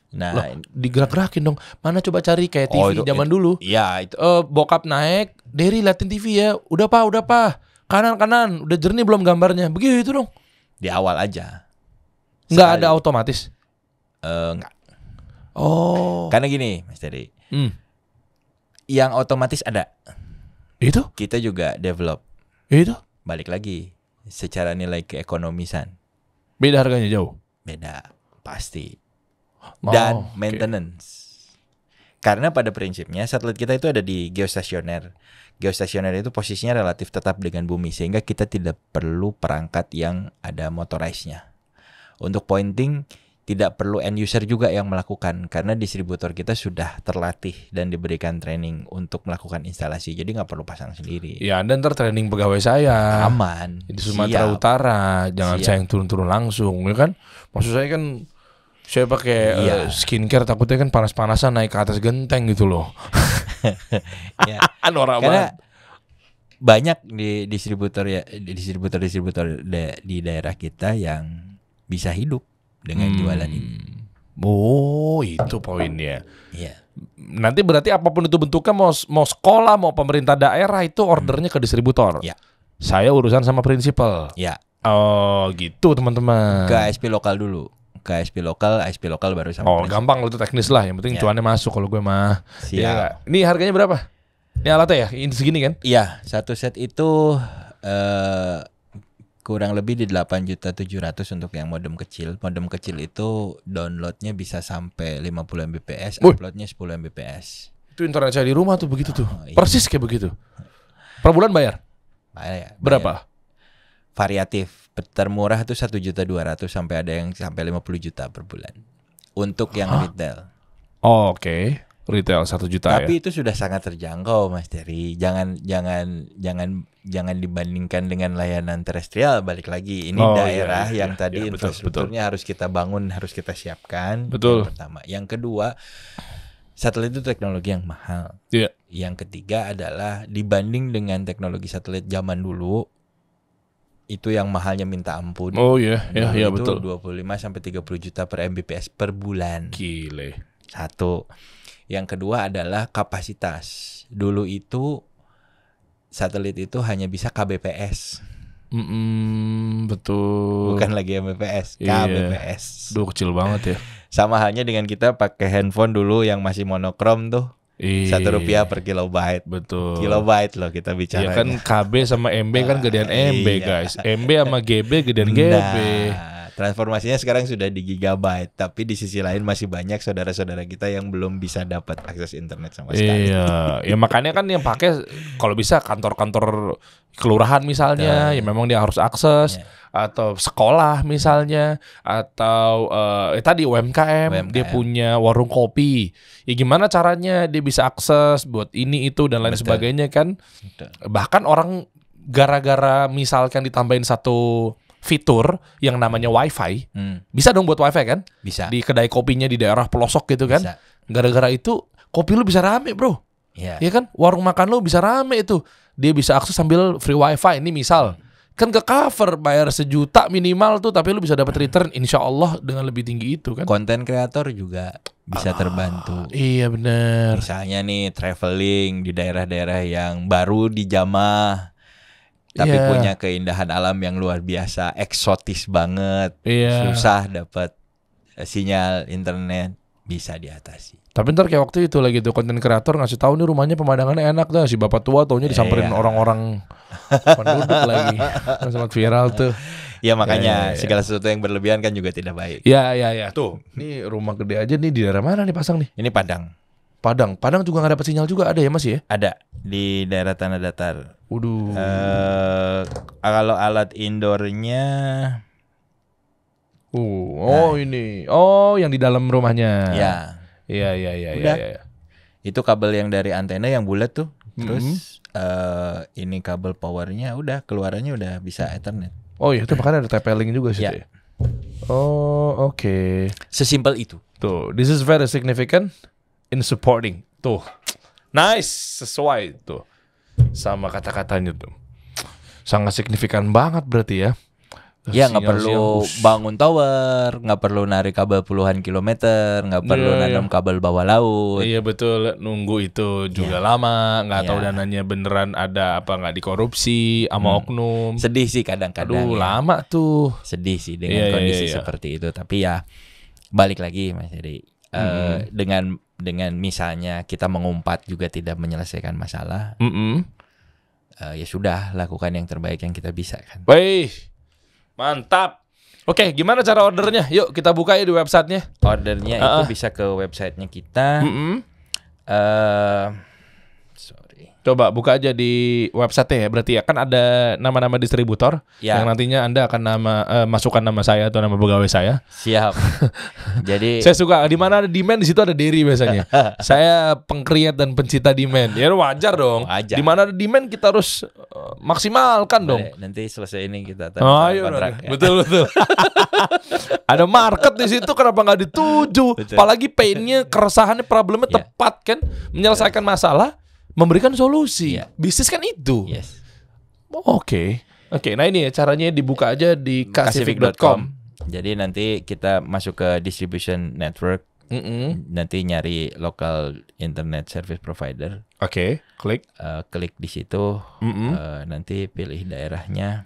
Nah, Loh, digerak-gerakin dong. Mana coba cari kayak TV zaman dulu. Iya, itu. Bokap naik, Derry liatin TV ya. Udah pak. Kanan. Udah jernih belum gambarnya? Begitu dong. Di awal aja. Nggak ada otomatis. Enggak. Oh. Karena gini, Mas Terry. Yang otomatis ada. Itu? Kita juga develop. Itu? Balik lagi. Secara nilai keekonomisan. Beda harganya jauh. Beda. Pasti. Dan maintenance. Karena pada prinsipnya satelit kita itu ada di geostasioner. Geostasioner itu posisinya relatif tetap dengan bumi sehingga kita tidak perlu perangkat yang ada motorized-nya. Untuk pointing tidak perlu end user juga yang melakukan karena distributor kita sudah terlatih dan diberikan training untuk melakukan instalasi. Jadi nggak perlu pasang sendiri. Ya, Anda ntar training pegawai saya. Aman. Di Sumatera Utara. Jangan saya yang turun-turun langsung, ya kan? Maksud saya kan saya pakai skincare takutnya kan panas-panasan naik ke atas genteng gitu loh. Ya. Norak Karena banget. banyak di distributor di daerah kita yang bisa hidup dengan jualan ini. Oh, itu poinnya. Iya. Nanti berarti apapun itu bentuknya mau sekolah, mau pemerintah daerah itu ordernya ke distributor. Ya. Saya urusan sama prinsipal. Ya. Oh, gitu teman-teman. Ke ASP lokal dulu. Ke ASP lokal baru sama. Oh, gampang itu teknis lah. Yang penting cuannya masuk kalau gue mah. Siap. Ya, ini harganya berapa? Ini alatnya ya? Ini segini kan? Iya, satu set itu kurang lebih di 8.700.000 untuk yang modem kecil. Modem kecil itu downloadnya bisa sampai 50 Mbps, uploadnya 10 Mbps. Itu internet saya di rumah tuh begitu tuh. Iya. Persis kayak begitu. Per bulan bayar? Bayar. Berapa? Variatif. Termurah itu 1.200.000 sampai ada yang sampai 50 juta per bulan. Untuk yang retail. Oh, oke. Retail 1 juta Tapi ya. itu sudah sangat terjangkau, Mas Terry. Jangan dibandingkan dengan layanan terestrial. Balik lagi, ini daerah yang tadi betul, infrastrukturnya harus kita bangun, harus kita siapkan. Betul. Yang pertama, yang kedua, satelit itu teknologi yang mahal. Iya. Yang ketiga adalah dibanding dengan teknologi satelit zaman dulu, itu yang mahalnya minta ampun. Oh iya, ya itu betul. 25 sampai 30 juta per Mbps per bulan. Gile. Satu. Yang kedua adalah kapasitas. Dulu itu satelit itu hanya bisa KBPS. Betul. Bukan lagi Mbps, Iya. KBPS. Duh, kecil banget ya. Sama halnya dengan kita pakai handphone dulu yang masih monokrom tuh. Iya. Rp1 per kilobyte. Betul. Kilobyte loh kita bicara. Ya kan KB sama MB kan gedean MB Iya. guys. MB sama GB gedean GB. Nah, transformasinya sekarang sudah di gigabyte, tapi di sisi lain masih banyak saudara-saudara kita yang belum bisa dapat akses internet sama sekali. Iya, ya makanya kan yang pakai kalau bisa kantor-kantor kelurahan misalnya, ya memang dia harus akses. Atau sekolah misalnya, atau tadi UMKM, dia punya warung kopi. Ya gimana caranya dia bisa akses buat ini itu dan lain sebagainya kan? Betul. Bahkan orang gara-gara misalkan ditambahin satu fitur yang namanya WiFi, bisa dong buat WiFi kan? Bisa. Di kedai kopinya di daerah pelosok gitu kan? Bisa. Gara-gara itu kopi lu bisa rame bro. Iya. Ya kan? Warung makan lu bisa rame itu. Dia bisa akses sambil free WiFi. Ini misal kan ke cover bayar 1 juta minimal tuh, tapi lu bisa dapat return insya Allah dengan lebih tinggi itu kan. Konten kreator juga bisa terbantu. Iya benar. Misalnya nih traveling di daerah-daerah yang baru dijamah, tapi Iya. punya keindahan alam yang luar biasa, eksotis banget, Iya. susah dapat sinyal internet, bisa diatasi. Tapi ntar kayak waktu itu lagi tuh konten kreator ngasih tahu nih rumahnya pemandangannya enak dah, si bapak tua taunya disamperin Iya. orang-orang penduduk lagi. Sempat viral tuh. Ya makanya Iya. segala sesuatu yang berlebihan kan juga tidak baik. Ya. Tuh, nih rumah gede aja nih di daerah mana nih pasang nih? Ini Padang. Padang juga nggak dapat sinyal juga ada ya Mas ya? Ada di daerah tanah datar. Waduh. Kalau alat indoornya Ini. Oh, yang di dalam rumahnya. ya Iya. Udah. Iya. itu kabel yang dari antena yang bulat tuh. Terus ini kabel powernya udah keluarannya udah bisa Ethernet. Oh iya, itu makanya ada TP-Link juga sih. Ya. Ya. Oh, oke. Sesimpel itu. Tuh, this is very significant in supporting. Tuh. Nice, sesuai tuh. Sama kata-katanya tuh. Sangat signifikan banget berarti ya. Ya nggak Sinyal-sinyal, perlu bangun tower, nggak perlu narik kabel puluhan kilometer, nggak perlu Iya, nanam kabel bawah laut. Iya betul, nunggu itu juga lama, nggak tahu Iya. dananya beneran ada apa nggak dikorupsi sama oknum. Sedih sih kadang-kadang. Aduh, ya. lama tuh. Sedih sih dengan Iya, kondisi iya. seperti itu. Tapi ya balik lagi Mas Heri, dengan misalnya kita mengumpat juga tidak menyelesaikan masalah, ya sudah lakukan yang terbaik yang kita bisa kan. Wih, mantap. Oke, gimana cara ordernya? Yuk kita buka ya di websitenya. Ordernya itu bisa ke websitenya kita. Sorry. Coba buka aja di website ya. Berarti ya kan ada nama-nama distributor Ya. yang nantinya Anda akan masukkan nama saya atau nama pegawai saya. Siap. Jadi Saya suka di mana ada demand di situ ada Derry biasanya. Saya pengkreat dan pencinta demand. Ya wajar dong. Wajar. Di mana ada demand kita harus maksimalkan dong. boleh, nanti selesai ini kita Oh, tanda ayo, kontrak ya. betul. Ada market di situ, kenapa nggak dituju? Betul. Apalagi painnya, keresahannya, problemnya Ya. tepat kan, menyelesaikan masalah, memberikan solusi. Ya. Bisnis kan itu. Yes. Oke. Nah ini ya caranya dibuka aja di kasivik.com. Jadi nanti kita masuk ke distribution network, nanti nyari local internet service provider, Oke, klik. klik di situ, nanti pilih daerahnya.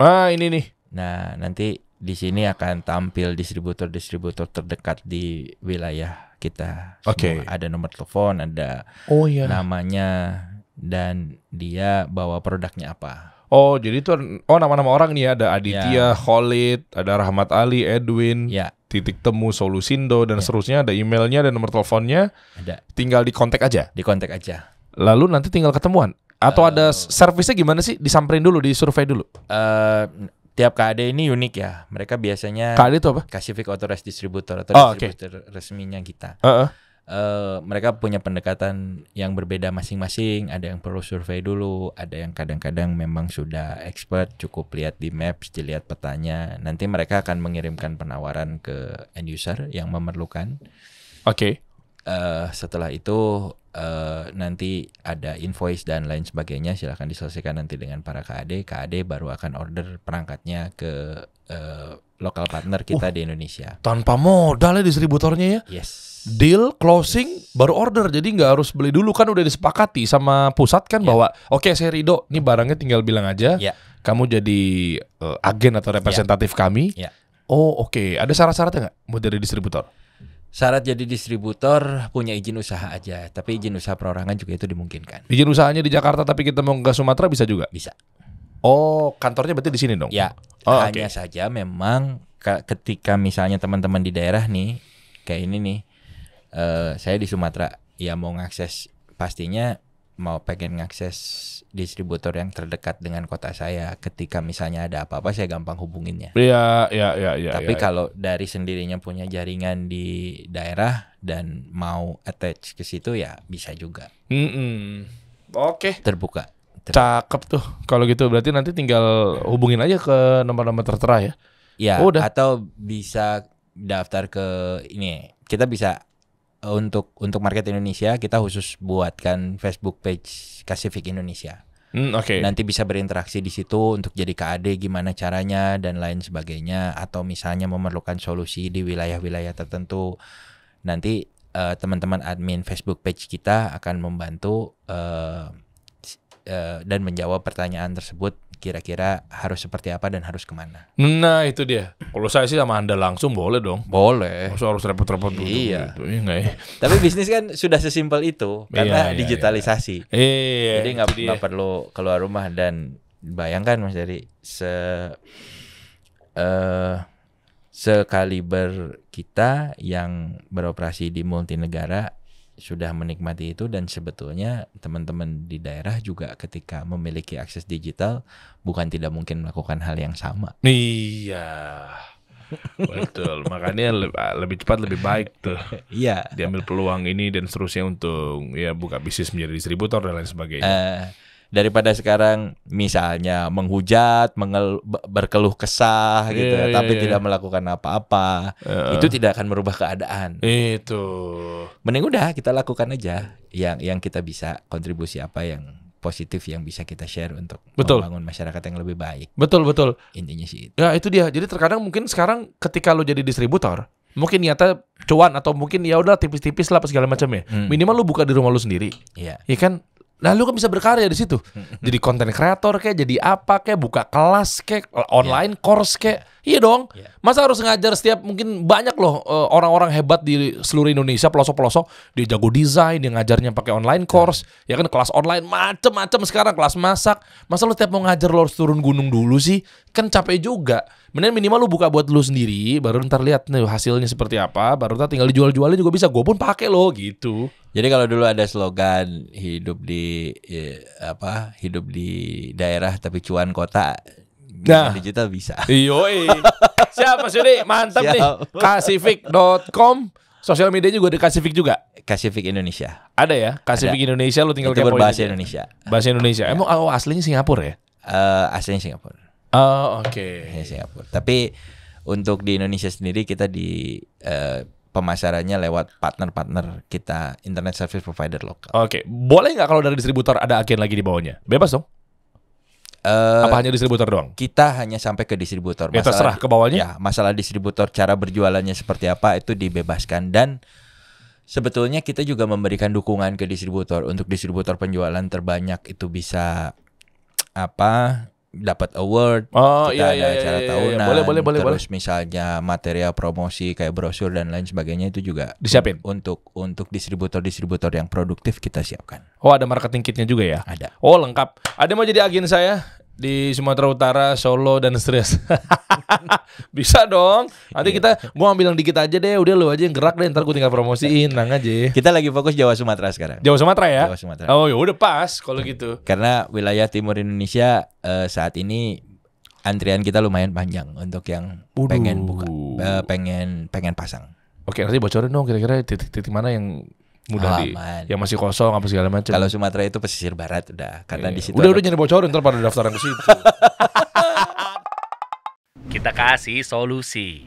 Ini nih. Nah nanti di sini akan tampil distributor-distributor terdekat di wilayah kita. Oke. Semua. Ada nomor telepon, ada Oh iya. namanya, dan dia bawa produknya apa. Oh jadi itu nama-nama orang nih ya. Ada Aditya, Khalid, ada Rahmat Ali, Edwin, Ya, Titik Temu, Solusindo dan seterusnya. Ada emailnya, ada nomor teleponnya. ada. Tinggal di kontak aja. Di kontak aja. Lalu nanti tinggal ketemuan. Atau ada servisnya gimana sih? Disamperin dulu, disurvei dulu. Tiap KAD ini unik ya. Mereka biasanya KAD itu apa? Kasivik Authorized Distributor atau Oh, oke. distributor resminya kita. mereka punya pendekatan yang berbeda masing-masing. Ada yang perlu survei dulu, ada yang kadang-kadang memang sudah expert, cukup lihat di maps, dilihat petanya. Nanti mereka akan mengirimkan penawaran ke end user yang memerlukan. Oke. Setelah itu nanti ada invoice dan lain sebagainya, silahkan diselesaikan nanti dengan para KAD. KAD baru akan order perangkatnya ke lokal partner kita di Indonesia. Tanpa modal ya distributornya ya. Yes. Deal, closing, baru order. Jadi nggak harus beli dulu, kan udah disepakati sama pusat kan bahwa oke, saya ridho, nih barangnya tinggal bilang aja. Kamu jadi agen atau representatif kami. Oh oke. Ada syarat-syaratnya nggak mau jadi distributor? Syarat jadi distributor punya izin usaha aja, tapi izin usaha perorangan juga itu dimungkinkan. Izin usahanya di Jakarta tapi kita mau ke Sumatera bisa juga? Bisa. Oh, kantornya berarti di sini dong? Ya, hanya saja memang ketika misalnya teman-teman di daerah nih, kayak ini nih, saya di Sumatera, ya mau ngakses, pastinya mau pengen ngakses distributor yang terdekat dengan kota saya. Ketika misalnya ada apa-apa, saya gampang hubunginnya. Iya. Tapi kalau dari sendirinya punya jaringan di daerah dan mau attach ke situ, ya bisa juga. Oke. Terbuka. Cakep tuh. Kalau gitu berarti nanti tinggal hubungin aja ke nomor-nomor tertera ya. Ya, atau bisa daftar ke ini. Kita bisa untuk market Indonesia, kita khusus buatkan Facebook page Kasifik Indonesia. Nanti bisa berinteraksi di situ untuk jadi KAD, gimana caranya dan lain sebagainya. Atau misalnya memerlukan solusi di wilayah-wilayah tertentu, nanti teman-teman admin Facebook page kita akan membantu dan menjawab pertanyaan tersebut. Kira-kira harus seperti apa dan harus kemana. Nah itu dia. Kalau saya sih sama Anda langsung boleh dong. Boleh. Harus repot-repot dulu. Iya. Gitu. Ya? Tapi bisnis kan sudah sesimpel itu karena digitalisasi. Jadi nggak perlu keluar rumah. Dan bayangkan Mas Dery, sekaliber kita yang beroperasi di multinegara sudah menikmati itu, dan sebetulnya teman-teman di daerah juga ketika memiliki akses digital bukan tidak mungkin melakukan hal yang sama. Iya. Betul. Makanya lebih cepat lebih baik tuh. Iya. Diambil peluang ini dan seterusnya untuk ya buka bisnis menjadi distributor dan lain sebagainya. Daripada sekarang misalnya menghujat, berkeluh kesah gitu, tapi tidak melakukan apa-apa, itu tidak akan merubah keadaan. Itu. Mending udah kita lakukan aja yang kita bisa, kontribusi apa yang positif yang bisa kita share untuk membangun masyarakat yang lebih baik. Betul. Intinya sih itu. Ya itu dia. Jadi terkadang mungkin sekarang ketika lo jadi distributor, mungkin nyata cuan atau mungkin ya udah tipis-tipis lah apa segala macam ya. Minimal lo buka di rumah lo sendiri. Iya kan? Nah lu kan bisa berkarya di situ. Jadi konten kreator kayak, jadi apa kayak, buka kelas kayak, online course kayak. Iya dong. Masa harus ngajar setiap, mungkin banyak loh orang-orang hebat di seluruh Indonesia, pelosok-pelosok, dia jago desain, dia ngajarnya pakai online course. Ya kan kelas online macem-macem sekarang, kelas masak. Masa lu tiap mau ngajar lo harus turun gunung dulu sih? Kan capek juga. Mending minimal lu buka buat lu sendiri, baru ntar lihat nih hasilnya seperti apa, baru ntar tinggal dijual-jualnya juga bisa. Gue pun pakai lo gitu. Jadi kalau dulu ada slogan hidup di daerah tapi cuan kota, digital bisa. Yoi. Siap Mas Yudi, mantap nih. Kasifik.com. Sosial media juga ada Kasifik juga. Kasifik Indonesia. Ada ya? Kasifik Indonesia, lu tinggal kepoin. Berbahasa Indonesia. Bahasa Indonesia. Emang aslinya Singapura ya? Aslinya Singapura. Oh, oke. Singapura. Tapi untuk di Indonesia sendiri kita di pemasarannya lewat partner-partner kita, internet service provider lokal. Oke. Boleh nggak kalau dari distributor ada agen lagi di bawahnya? Bebas dong? Apa hanya distributor doang? Kita hanya sampai ke distributor. Ya terserah ke bawahnya. Ya, masalah distributor, cara berjualannya seperti apa itu dibebaskan. Dan sebetulnya kita juga memberikan dukungan ke distributor. Untuk distributor penjualan terbanyak itu bisa dapat award, kita ada acara tahunan, terus misalnya material promosi kayak brosur dan lain sebagainya itu juga disiapin untuk distributor yang produktif kita siapkan. Oh, ada marketing kitnya juga ya? Ada. Oh, lengkap. Ada mau jadi agen saya di Sumatera Utara, Solo dan seterusnya. Bisa dong. Nanti gua ambil yang dikit aja deh. Udah lu aja yang gerak deh. Ntar gua tinggal promosiin, nang aja. Kita lagi fokus Jawa Sumatera sekarang. Jawa Sumatera ya? Jawa Sumatera. Oh ya udah pas kalau gitu. Karena wilayah timur Indonesia saat ini antrian kita lumayan panjang untuk yang pengen buka, pengen pasang. Oke, nanti bocorin dong kira-kira titik-titik mana yang mudah yang masih kosong apa segala macam. Kalau Sumatera itu pesisir barat udah, karena di situ udah nyari bocorin ntar pada daftaran ke situ. Kita kasih solusi.